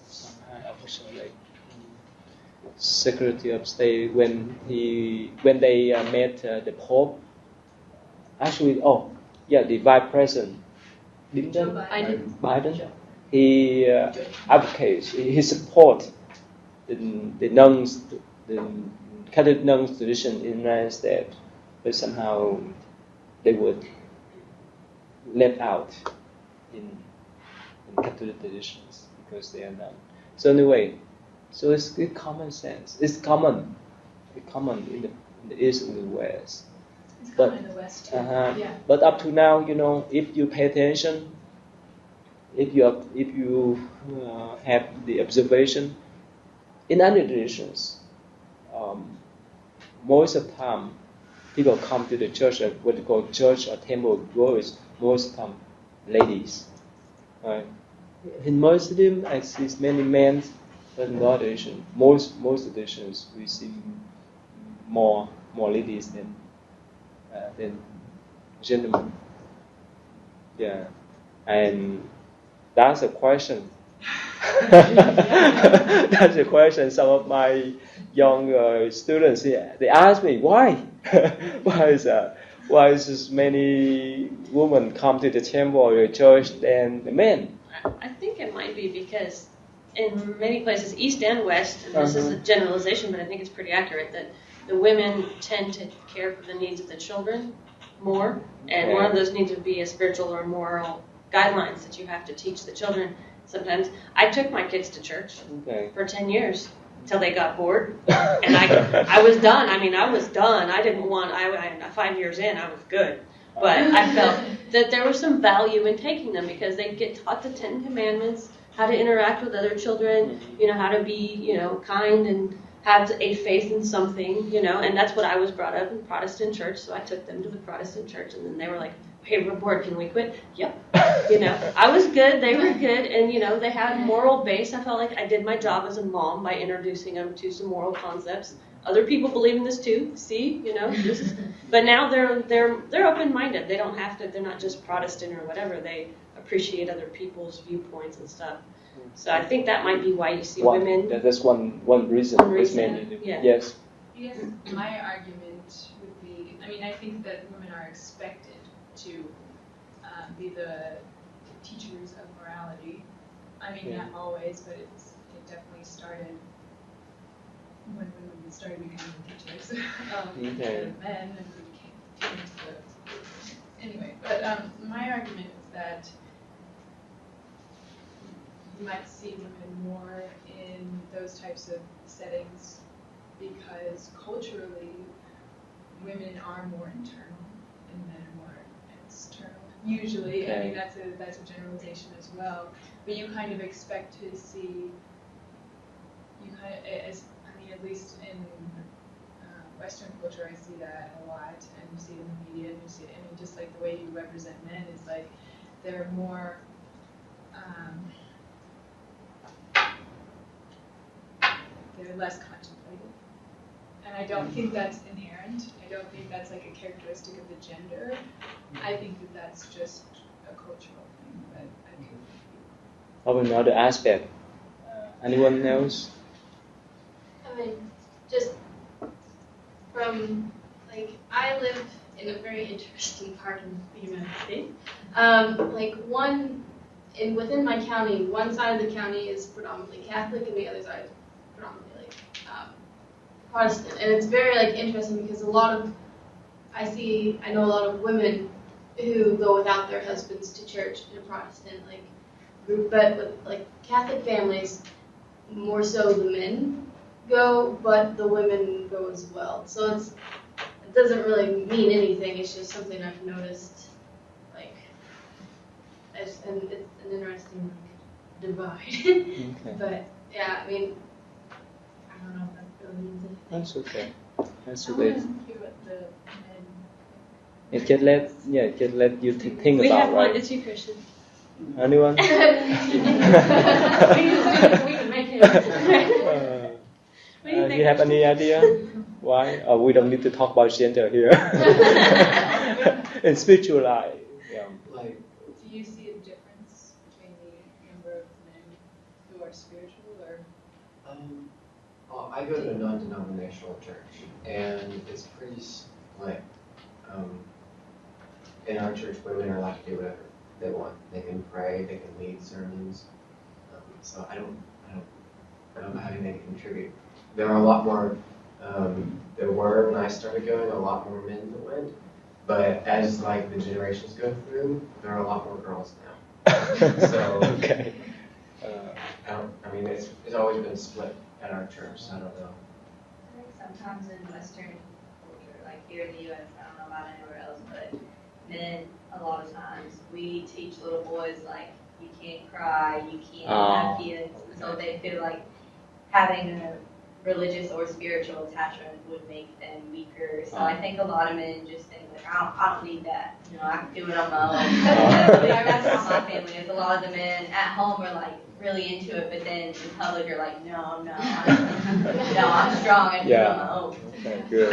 some kind of like Secretary of State when they met the Pope. Actually, the Vice President Biden. He advocates, he support the nuns, the Catholic nuns tradition in the United States, but somehow they would left out in Catholic traditions because they are nuns. So anyway, so it's common sense. It's common in the East and the West. It's common in the West too. Yeah. But up to now, if you pay attention, if you have the observation, in other traditions, most of the time, people come to the church, what they call church or temple goers, most of the time, ladies. Right? In Muslim, I see many men, but in other traditions, most traditions, we see more ladies than gentlemen. Yeah, and that's a question. That's a question. Some of my young students they ask me why. Why is that? Why is as many women come to the temple or the church than the men? I think it might be because in many places, East and West, and this is a generalization, but I think it's pretty accurate, that the women tend to care for the needs of the children more, and one of those needs would be a spiritual or moral guidelines that you have to teach the children. Sometimes I took my kids to church for 10 years until they got bored, and I was done. I mean, I was done. I didn't want. 5 years in, I was good, but I felt that there was some value in taking them because they get taught the 10 Commandments, how to interact with other children, how to be, kind and have a faith in something, and that's what I was brought up in Protestant church, so I took them to the Protestant church, and then they were like, hey, we're bored, can we quit? Yep. I was good, they were good, and, they had moral base. I felt like I did my job as a mom by introducing them to some moral concepts. Other people believe in this too, see, but now they're open-minded. They don't have to, they're not just Protestant or whatever, they appreciate other people's viewpoints and stuff. So I think that might be why you see women. That's one reason. Yeah. Yes. I guess my argument would be, I think that women are expected to be the teachers of morality. Not always, but it definitely started when women started becoming teachers. Instead of men, and we became teachers. Anyway, but my argument is that you might see women more in those types of settings because culturally women are more internal and men are more external. Usually, that's a generalization as well. But you kind of expect to see, at least in Western culture, I see that a lot, and you see it in the media, and you see it, just like the way you represent men is like they're more. They're less contemplative. And I don't think that's inherent. I don't think that's like a characteristic of the gender. I think that that's just a cultural thing. But I could. Of another aspect. Anyone else? Just from, I live in a very interesting part of the United States. Within my county, one side of the county is predominantly Catholic and the other side is predominantly Protestant, and it's very interesting because I know a lot of women who go without their husbands to church in a Protestant group, but with Catholic families, more so the men go, but the women go as well. So it doesn't really mean anything. It's just something I've noticed, and it's an interesting divide. Okay. But yeah, I don't know if that really means anything. That's okay. I want to hear what the men. Just let you think We about, have one, right? it's you, Christian. Anyone? We can make it. What do you think? You have any idea why? We don't need to talk about gender here. In spirituality, Do you see a difference between the number of men who are spiritual, or? I go to a non-denominational church, and it's pretty split. In our church, women are allowed to do whatever they want. They can pray, they can lead sermons. So I don't have anything to contribute. There are a lot more. There were, when I started going, a lot more men that went. But as the generations go through, there are a lot more girls now. So okay. It's always been split at our church. So I don't know. I think sometimes in Western culture, here in the U.S., I don't know about anywhere else, but men, a lot of times, we teach little boys you can't cry, you can't have feelings, so they feel like having a religious or spiritual attachment would make them weaker. So I think a lot of men just think I don't need that. I can do it on my own. That's how my family is. A lot of the men at home are really into it, but then in public you're no, I'm strong. I can do it on my own. Okay, good.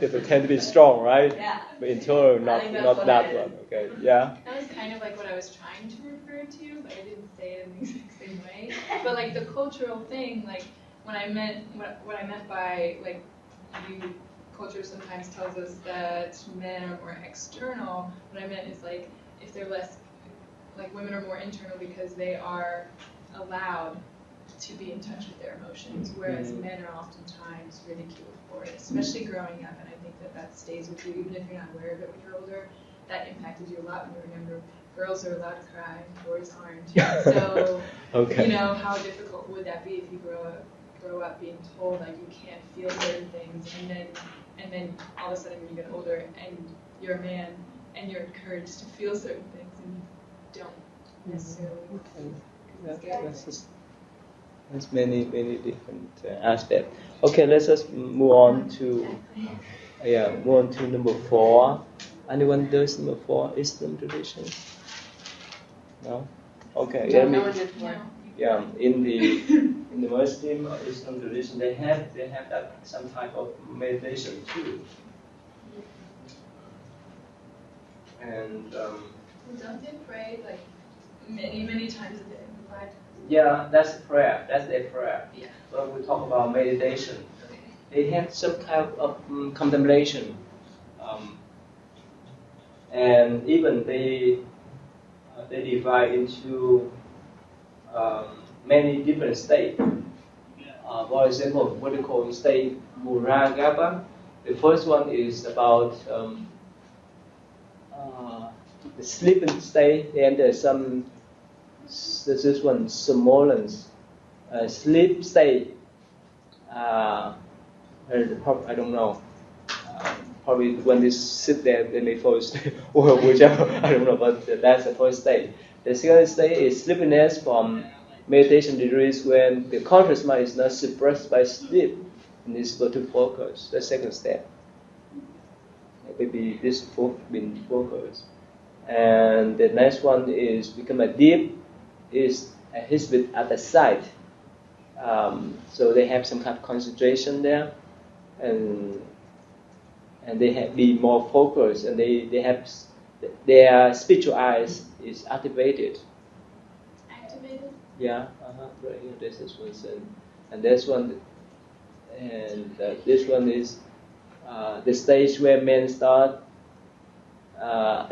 They tend to be strong, right? Yeah. But internal, not that one. Okay, yeah. That was kind of what I was trying to refer to, but I didn't say it in the exact same way. But the cultural thing, when I meant what I meant by the culture sometimes tells us that men are more external. What I meant is if they're less, women are more internal because they are allowed to be in touch with their emotions, whereas men are oftentimes ridiculed for it, especially growing up, and I think that stays with you even if you're not aware of it when you're older. That impacted you a lot when you were younger. Girls are allowed to cry, boys aren't. So, how difficult would that be if you grow up being told you can't feel certain things, and then all of a sudden when you get older and you're a man and you're encouraged to feel certain things and you don't necessarily. There's many different aspects. Okay, let's just move on to number 4. Anyone does number 4 Islam tradition? No. Okay. No, no one did 4. Yeah, in the Muslim Islam tradition, they have that some type of meditation too. And don't they pray like many times a day? yeah, that's prayer. That's their prayer. Yeah. When we talk about meditation, they have some kind of contemplation, and even they divide into many different states. For example, what they call state Muragaba. The first one is about the sleeping state, and there's this one somnolence, sleep state. I don't know. Probably when they sit there, they may fall asleep, or whichever. I don't know, but that's the first state. The second state is sleepiness from meditation degrees when the conscious mind is not suppressed by sleep and is able to focus. The second step. Maybe this been focused. And the next one is become a deep, is a hisbit at the side. So they have some kind of concentration there, and they be more focused, and they have their spiritual eyes is activated. Activated? Yeah, right here. This is one, and this one, and this one is the stage where men start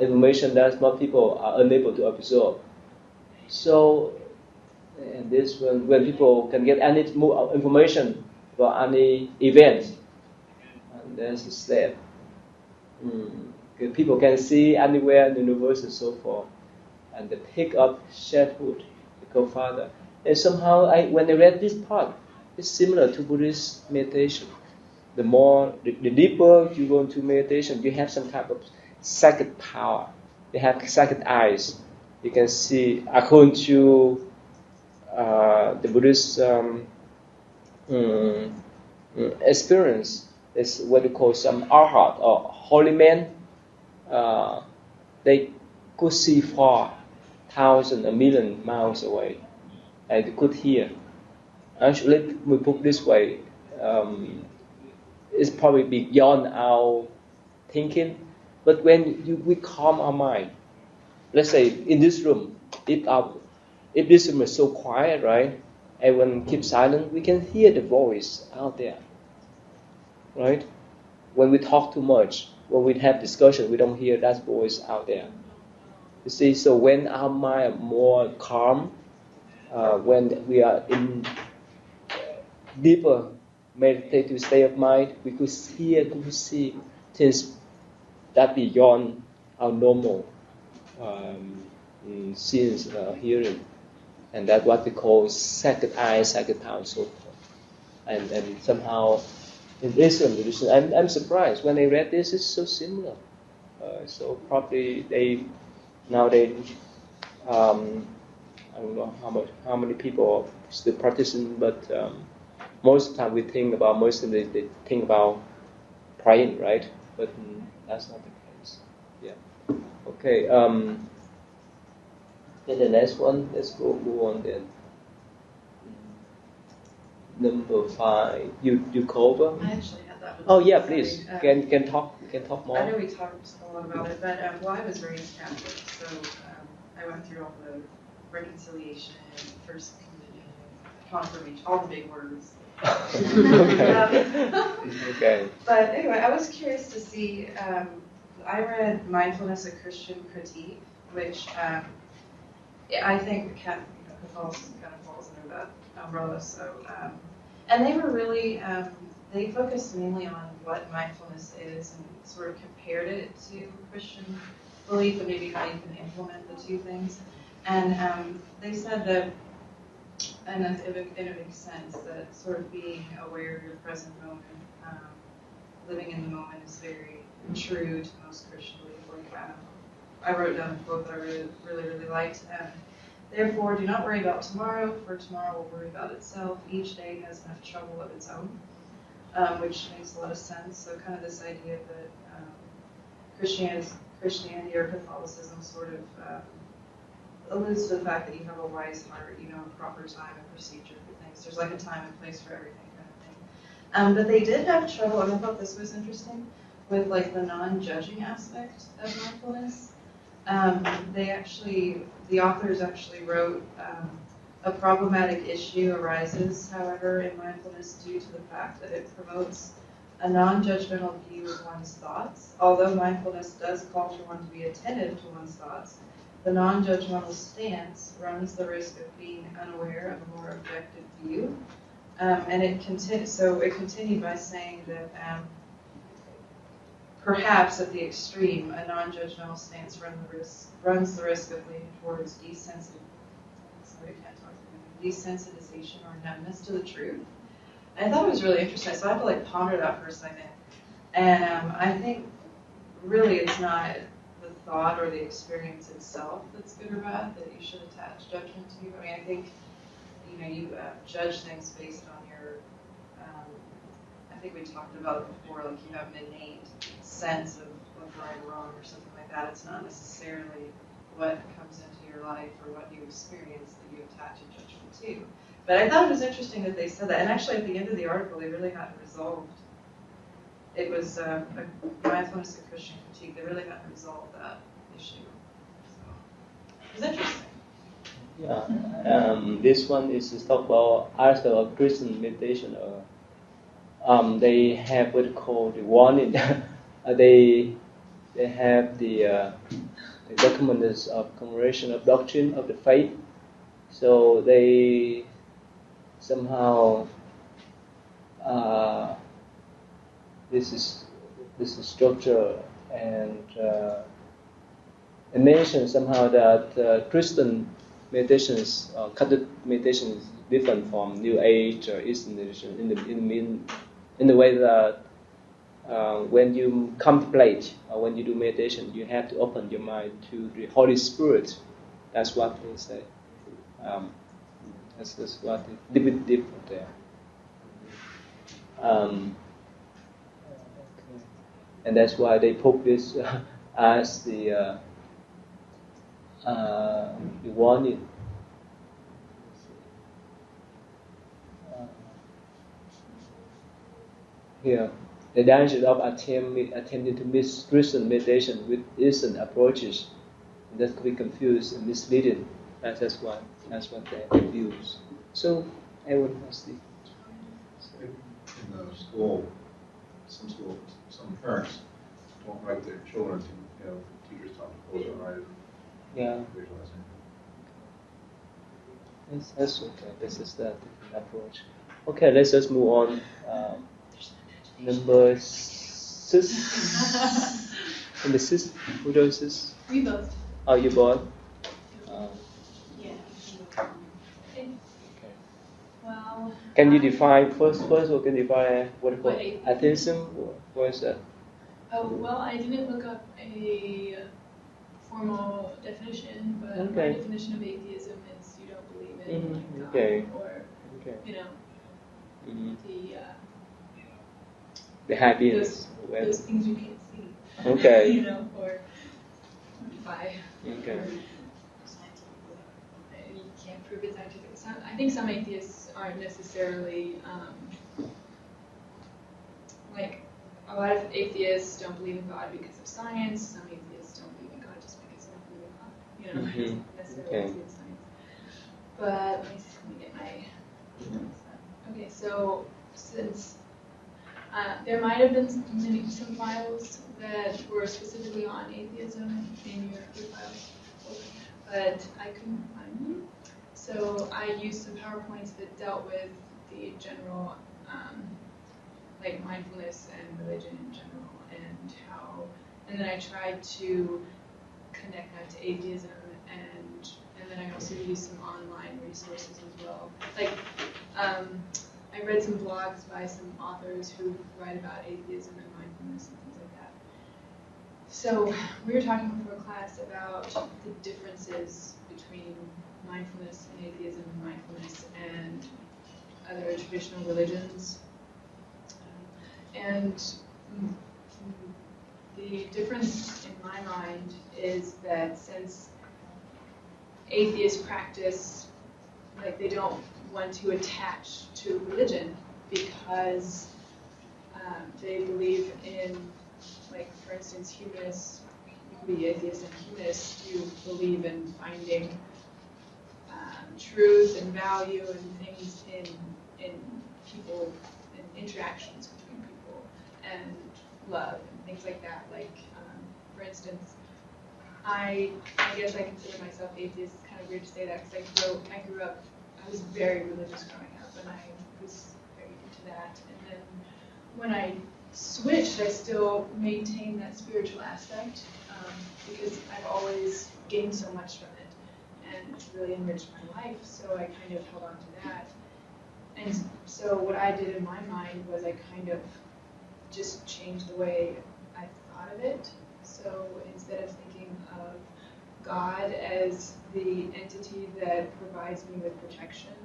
information that most people are unable to absorb. So, and this one, when people can get any more information about any event, and there's a step. People can see anywhere in the universe and so forth, and they pick up Shadwood, the co-father. And somehow, when I read this part, it's similar to Buddhist meditation. The deeper you go into meditation, you have some kind of psychic power. You have psychic eyes. You can see, according to the Buddhist experience, is what we call some arhat or holy men. They could see far, thousands, a million miles away, and they could hear. Actually, we put this way, it's probably beyond our thinking. But when we calm our mind, let's say in this room, if this room is so quiet, right? Everyone keeps silent, we can hear the voice out there, right? When we talk too much, when we have discussion, we don't hear that voice out there. You see, so when our mind are more calm, when we are in deeper meditative state of mind, we could hear, we could see things that beyond our normal sense hearing, and that's what we call second eye, second power, and so forth. And somehow in Islam tradition, I'm surprised when I read this. It's so similar. So probably they nowadays, I don't know how many people are still practicing, but most of the time we think about Muslims, they think about praying, right? But that's not the case. Yeah. Okay. Then the next one. Let's move on then. Number 5. You cover? I actually had that one. Oh yeah, please. Can talk more. I know we talked a lot about it, but I was raised Catholic, so I went through all the reconciliation, first communion, confirmation, all the big words. Okay. But anyway, I was curious to see. I read Mindfulness, a Christian Critique, which I think Catholicism kind of falls under that umbrella. So, and they were really they focused mainly on what mindfulness is and sort of compared it to Christian belief and maybe how you can implement the two things. And they said that, and it makes sense, that sort of being aware of your present moment living in the moment is very true to most Christian belief. I wrote down a quote that I really liked. Therefore, do not worry about tomorrow, for tomorrow will worry about itself. Each day has enough trouble of its own, which makes a lot of sense. So kind of this idea that Christianity or Catholicism sort of alludes to the fact that you have a wise heart, you know, a proper time and procedure for things. There's like a time and place for everything kind of thing. But they did have trouble, and I thought this was interesting, with like the non-judging aspect of mindfulness. The authors actually wrote, a problematic issue arises, however, in mindfulness due to the fact that it promotes a non-judgmental view of one's thoughts. Although mindfulness does call for one to be attentive to one's thoughts, the non-judgmental stance runs the risk of being unaware of a more objective view. And it continued by saying that perhaps at the extreme, a non-judgmental stance runs the risk of leaning towards desensitization or numbness to the truth. And I thought it was really interesting, so I had to like ponder that for a second. And I think really it's not the thought or the experience itself that's good or bad that you should attach judgment to. I mean, I think you judge things based on your. I think we talked about it before, like you have an innate sense of right or wrong or something like that. It's not necessarily what comes into your life or what you experience that you attach a judgment to. But I thought it was interesting that they said that. And actually at the end of the article, they really hadn't resolved. It was a mindfulness and Christian critique. They really hadn't resolved that issue. So it was interesting. Yeah, this one is to talk about also a Christian meditation. They have what called the warning. They have the documents of commemoration of doctrine of the faith. So they somehow this is structure and mention somehow that Christian meditations, Catholic meditation is different from New Age or Eastern meditation in the way that when you contemplate or when you do meditation, you have to open your mind to the Holy Spirit. That's what they say. That's what is a bit different there. And that's why they put this as the warning. Here, the danger of attempting to mix Christian meditation with Eastern approaches that could be confused and misleading. That's what they use. So, everyone has the. In the school, some parents don't write their children to, teachers tell them to close their eyes. Yeah. Visualizing. That's okay. This is the approach. Okay, let's just move on. Number 6. Number 6. Who does this? We both. Oh, you both? Yeah. Okay. Well. Can you define first, or can you define what What atheism? What is that? Oh, well, I didn't look up a formal definition, but my definition of atheism is you don't believe in God or the happiness. Those things you can't see. Okay. Or by. Okay. You can't prove it scientifically. I think some atheists aren't necessarily like a lot of atheists don't believe in God because of science. Some atheists don't believe in God just because they don't believe in God. It's not necessarily because of science. But let me get my notes up. Okay, so since there might have been some files that were specifically on atheism in your files, but I couldn't find them. So I used some PowerPoints that dealt with the general, like mindfulness and religion in general, and then I tried to connect that to atheism, and then I also used some online resources as well. Like, I read some blogs by some authors who write about atheism and mindfulness and things like that. So we were talking before class about the differences between mindfulness and atheism and mindfulness and other traditional religions. And the difference in my mind is that since atheists practice, like they don't want to attach to religion because they believe in, like for instance, humanists, you can be atheist and humanist, you believe in finding truth and value and things in people and interactions between people and love and things like that. Like, for instance, I guess I consider myself atheist. It's kind of weird to say that because I grew up, I was very religious growing up, and I was very into that. And then when I switched, I still maintained that spiritual aspect because I've always gained so much from it, and it's really enriched my life. So I kind of held on to that. And so what I did in my mind was I kind of just changed the way I thought of it. So instead of thinking of God as the entity that provides me with protection,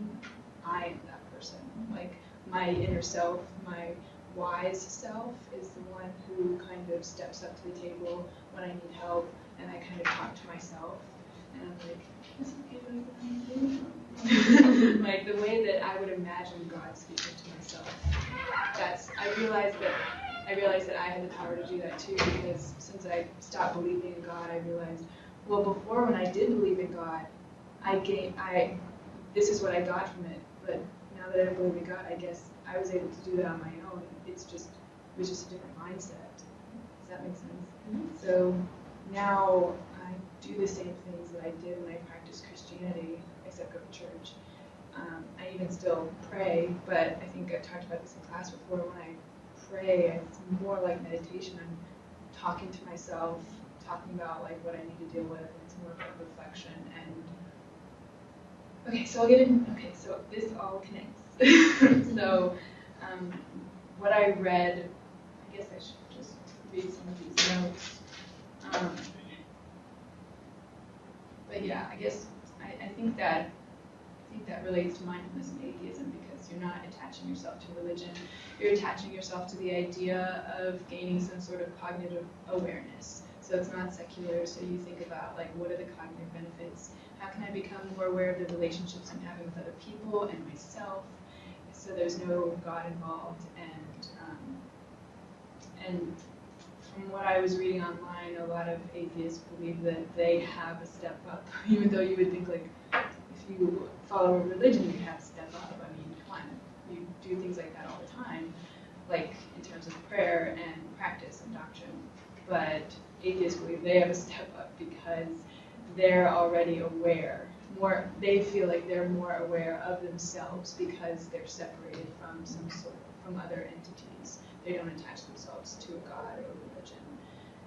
I am that person. Like my inner self, my wise self is the one who kind of steps up to the table when I need help, and I kind of talk to myself, and I'm like, is it okay? Like the way that I would imagine God speaking to myself. I realized that I had the power to do that too, because since I stopped believing in God, I realized, well, before when I did believe in God, this is what I got from it. But now that I don't believe in God, I guess I was able to do that on my own. It was just a different mindset. Does that make sense? Mm-hmm. So now I do the same things that I did when I practiced Christianity, except go to church. I even still pray, but I think I talked about this in class before. When I pray, it's more like meditation. I'm talking to myself, talking about like what I need to deal with, and it's more about reflection. And okay, so so this all connects. So what I read, I guess I should just read some of these notes. But yeah, I guess I think that relates to mindfulness and atheism, because you're not attaching yourself to religion. You're attaching yourself to the idea of gaining some sort of cognitive awareness. So it's not secular, so you think about like, what are the cognitive benefits? How can I become more aware of the relationships I'm having with other people and myself? So there's no God involved. And from what I was reading online, a lot of atheists believe that they have a step up, even though you would think like, if you follow a religion, you have to step up. I mean, come on, you do things like that all the time, like in terms of prayer and practice and doctrine. But atheists believe they have a step up because they're already aware. They feel like they're more aware of themselves because they're separated from from other entities. They don't attach themselves to a god or a religion.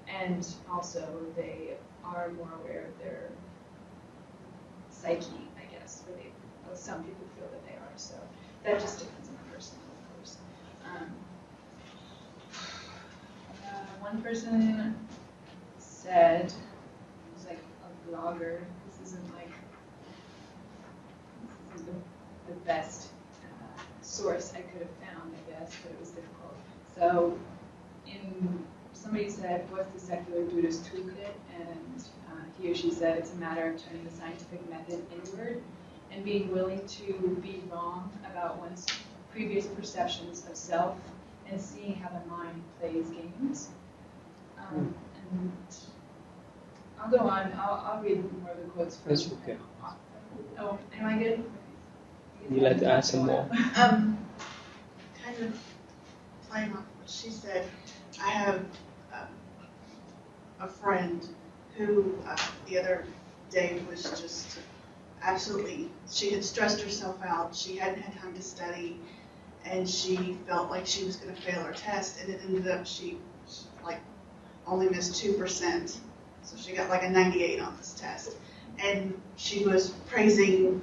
And also they are more aware of their psyche, I guess, or some people feel that they are. So that just depends on the person, of course. One person said, it was like a blogger, this isn't the best source I could have found, I guess, but it was difficult. So somebody said, what's the secular Buddhist toolkit? And he or she said it's a matter of turning the scientific method inward and being willing to be wrong about one's previous perceptions of self and seeing how the mind plays games. And I'll go on. I'll read more of the quotes from. That's okay. Oh, am I good? You like to add some more? Kind of playing off what she said, I have a friend who the other day was just absolutely, she had stressed herself out. She hadn't had time to study, and she felt like she was going to fail her test, and it ended up she like only missed 2%. So she got like a 98 on this test. And she was praising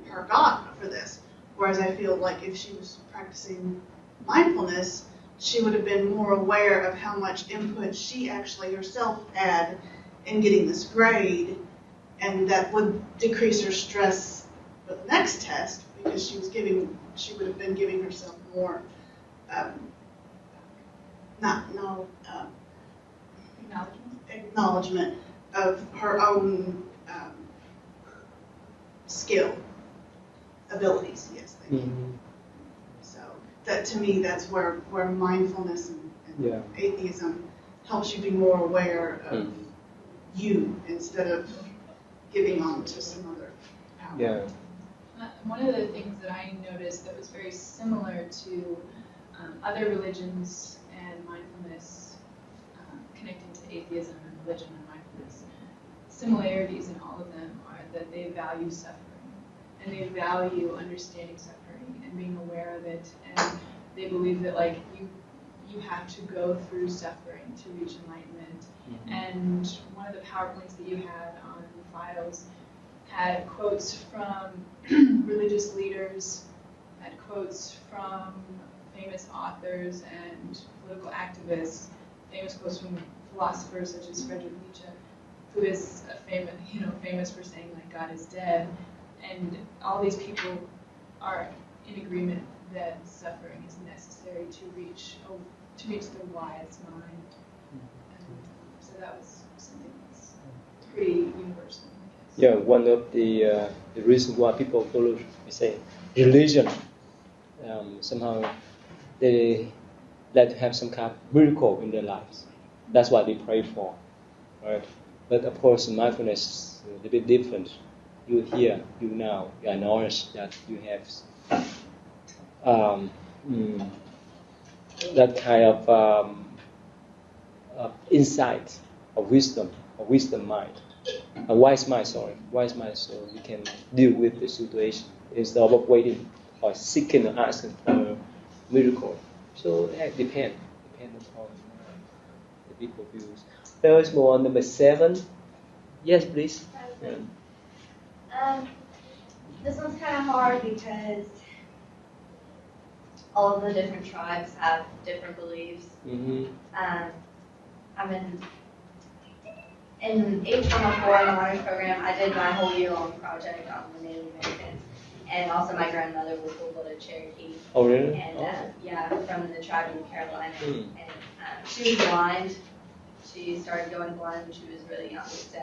her God for this. Whereas I feel like if she was practicing mindfulness, she would have been more aware of how much input she actually herself had in getting this grade, and that would decrease her stress for the next test because she would have been giving herself more, acknowledgement of her own skill, abilities. Yes, thank you. So that to me, that's where mindfulness and atheism helps you be more aware of you instead of giving on to some other power. Yeah. One of the things that I noticed that was very similar to other religions and mindfulness, connecting to atheism and religion and mindfulness, similarities in all of them are that they value suffering, and they value understanding suffering and being aware of it, and they believe that like you have to go through suffering to reach enlightenment. And one of the PowerPoints that you had on the files had quotes from religious leaders, had quotes from famous authors and political activists, famous quotes from philosophers such as Friedrich Nietzsche, who is famous for saying like God is dead, and all these people are in agreement that suffering is necessary to reach the wise mind. And so that was something that's pretty universal, I guess. Yeah, one of the reasons why people follow, we say, religion, somehow they like to have some kind of miracle in their lives. That's what they pray for, right? But of course, mindfulness is a bit different. You here, you now, you acknowledge that you have that kind of insight, of wisdom mind, a wise mind, so you can deal with the situation instead of waiting or seeking or asking for a miracle. So that depends upon the people views. Let's move on number 7. Yes, please. This one's kind of hard because all of the different tribes have different beliefs. I'm in H104 in the honors program. I did my whole year-long project on the Native Americans, and also my grandmother was full-blooded Cherokee. Oh, really? And yeah, from the tribe in Carolina. And she was blind. She started going blind when she was really young, so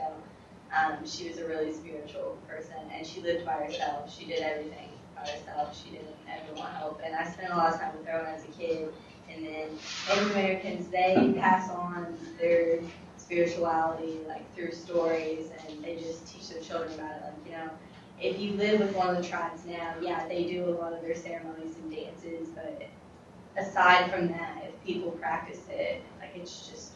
she was a really spiritual person, and she lived by herself. She did everything by herself. She didn't ever want help. And I spent a lot of time with her when I was a kid. And then Native Americans, they pass on their spirituality like through stories, and they just teach their children about it. Like, if you live with one of the tribes now, yeah, they do a lot of their ceremonies and dances, but aside from that, if people practice it, like it's just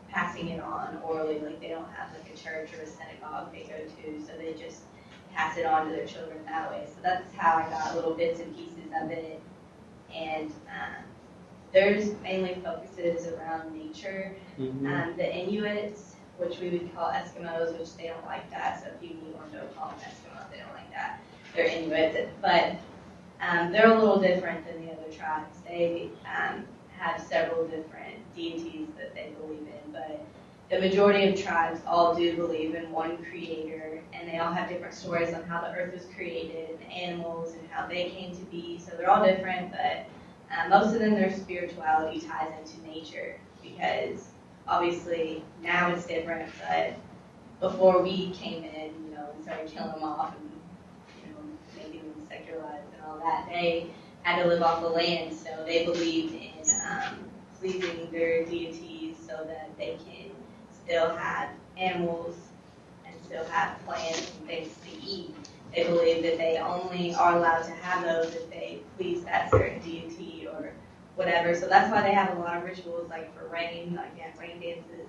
passing it on orally. Like they don't have like a church or a synagogue they go to, so they just pass it on to their children that way. So that's how I got little bits and pieces of it. And theirs mainly focuses around nature. The Inuits, which we would call Eskimos, which they don't like that, so if you meet one, don't call them Eskimo, they don't like that. They're Inuits, but they're a little different than the other tribes. They have several different deities that they believe in, but the majority of tribes all do believe in one creator, and they all have different stories on how the earth was created, and animals, and how they came to be, so they're all different, but most of them, their spirituality ties into nature, because obviously now it's different, but before we came in, and started killing them off and, making them secularized and all that, they had to live off the land, so they believed in pleasing their deities so that they can still have animals and still have plants and things to eat. They believe that they only are allowed to have those if they please that certain deity or whatever. So that's why they have a lot of rituals, like for rain, like rain dances,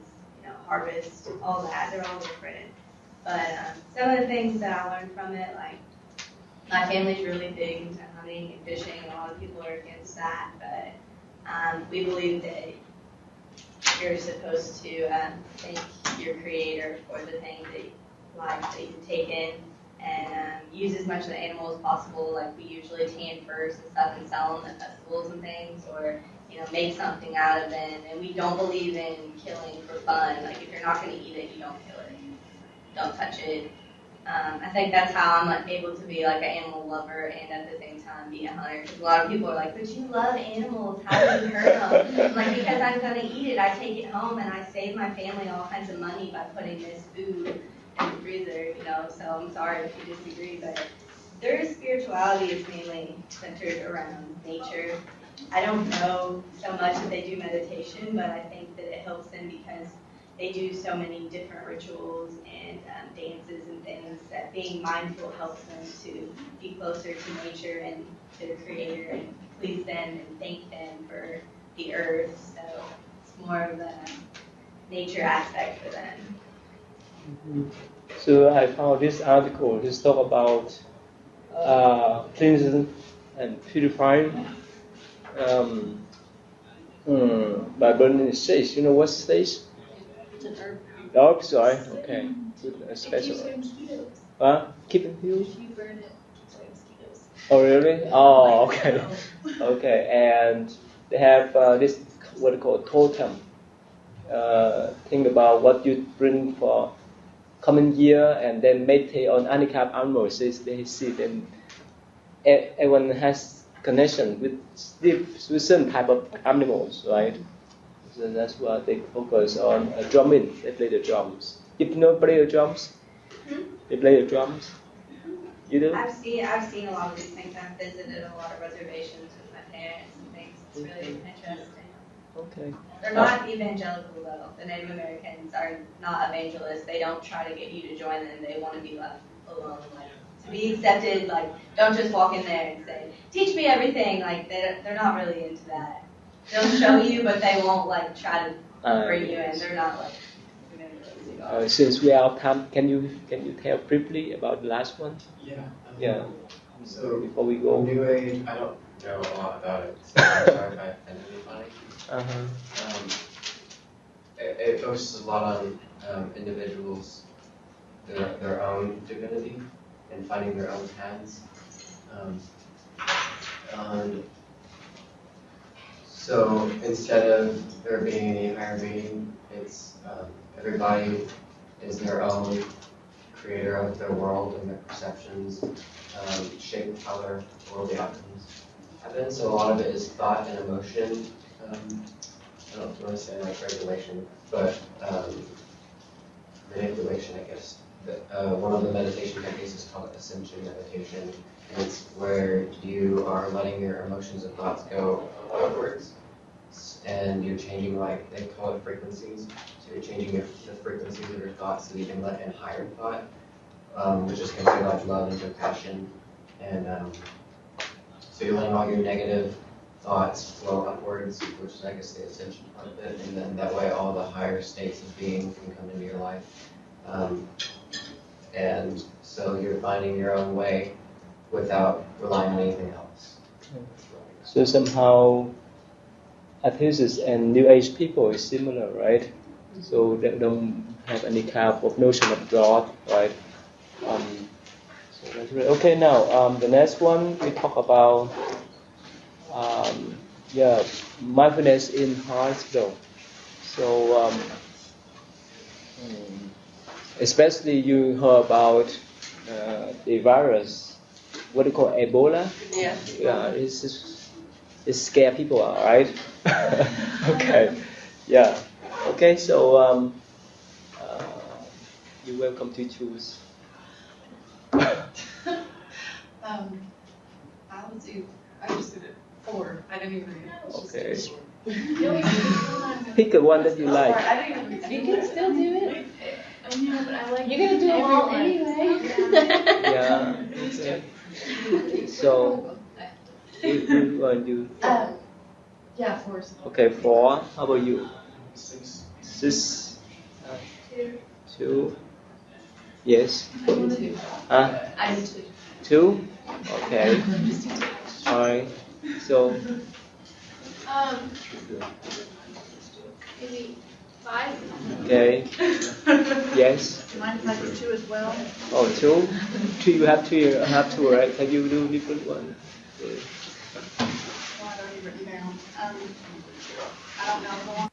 harvest, all that. They're all different. But some of the things that I learned from it, like my family's really big into hunting and fishing, and a lot of people are against that. But we believe that you're supposed to thank your creator for the things that life that you've taken, and use as much of the animal as possible. Like we usually tan first and stuff and sell them at festivals and things, or make something out of it. And we don't believe in killing for fun. Like if you're not going to eat it, you don't kill it. Don't touch it. I think that's how I'm able to be like an animal lover and at the same time be a hunter. Because a lot of people are like, but you love animals. How do you hurt them? I'm like, because I'm going to eat it. I take it home and I save my family all kinds of money by putting this food in the freezer, So I'm sorry if you disagree, but their spirituality is mainly centered around nature. I don't know so much that they do meditation, but I think that it helps them because they do so many different rituals and dances and things that being mindful helps them to be closer to nature and to the Creator and please them and thank them for the earth. So it's more of a nature aspect for them. Mm-hmm. So I found this article. This talk about cleansing and purifying by burning the sage. You know what sage? It's an herb. Oh, sorry. Okay. Good. Special. Keeping you? If you burn it, keeps away mosquitoes. Oh, really? Oh, okay. Okay. And they have this what they call totem. Think about what you bring for coming year, and then meditate on any kind of animals. They see them. Everyone has connection with certain type of animals, right? So that's what they focus on. Drumming, they play the drums. You play the drums? They play the drums? You do? I've seen a lot of these things. I've visited a lot of reservations with my parents and things. It's really interesting. Okay. They're not evangelical though. The Native Americans are not evangelists. They don't try to get you to join them. They want to be left alone. Like, to be accepted, like, don't just walk in there and say, teach me everything. Like, they're not really into that. They'll show you, but they won't, like, try to bring you in. They're not, like, evangelists at all. Since we are out of time, can you tell briefly about the last one? Yeah. Yeah. So before we go. New Age, I don't know a lot about it, so I'm sorry if I offended anybody. It focuses a lot on individuals, their own divinity, and finding their own paths. And so instead of there being any higher being, it's everybody is their own creator of their world and their perceptions, shape how their worldly outcomes happen. So a lot of it is thought and emotion. I don't know if you want to say like regulation, but manipulation, I guess. One of the meditation techniques is called ascension meditation. And it's where you are letting your emotions and thoughts go outwards, and you're changing, like, they call it frequencies. So you're changing the frequencies of your thoughts so you can let in higher thought, which is considered like love and compassion. And so you're letting all your negative thoughts flow upwards, which is, I guess, the ascension part of it. And then that way all the higher states of being can come into your life. And so you're finding your own way without relying on anything else. So somehow atheists and New Age people is similar, right? So they don't have any kind of notion of God, right? So that's right. Okay, now the next one we talk about mindfulness in hospital. So especially you heard about the virus, what do you call Ebola? Yeah. Yeah, it scare people, right? Okay, yeah. Okay, so you're welcome to choose. I just did it 4. I didn't even. Okay. Pick the one that you like. I didn't even. You can still do it. I know, but I like. You're gonna do them all anyway. Yeah. Okay. So you want to do? Yeah, 4. Okay, 4. How about you? 6. 6. 2. Yes. I do 2. I do 2. Okay. Alright. So. Maybe 5. Okay. Yes. Do you mind if I do 2 as well? Oh, 2. 2. You have 2. You have 2, right? Can you do different one? Well, I've already written down. I don't know.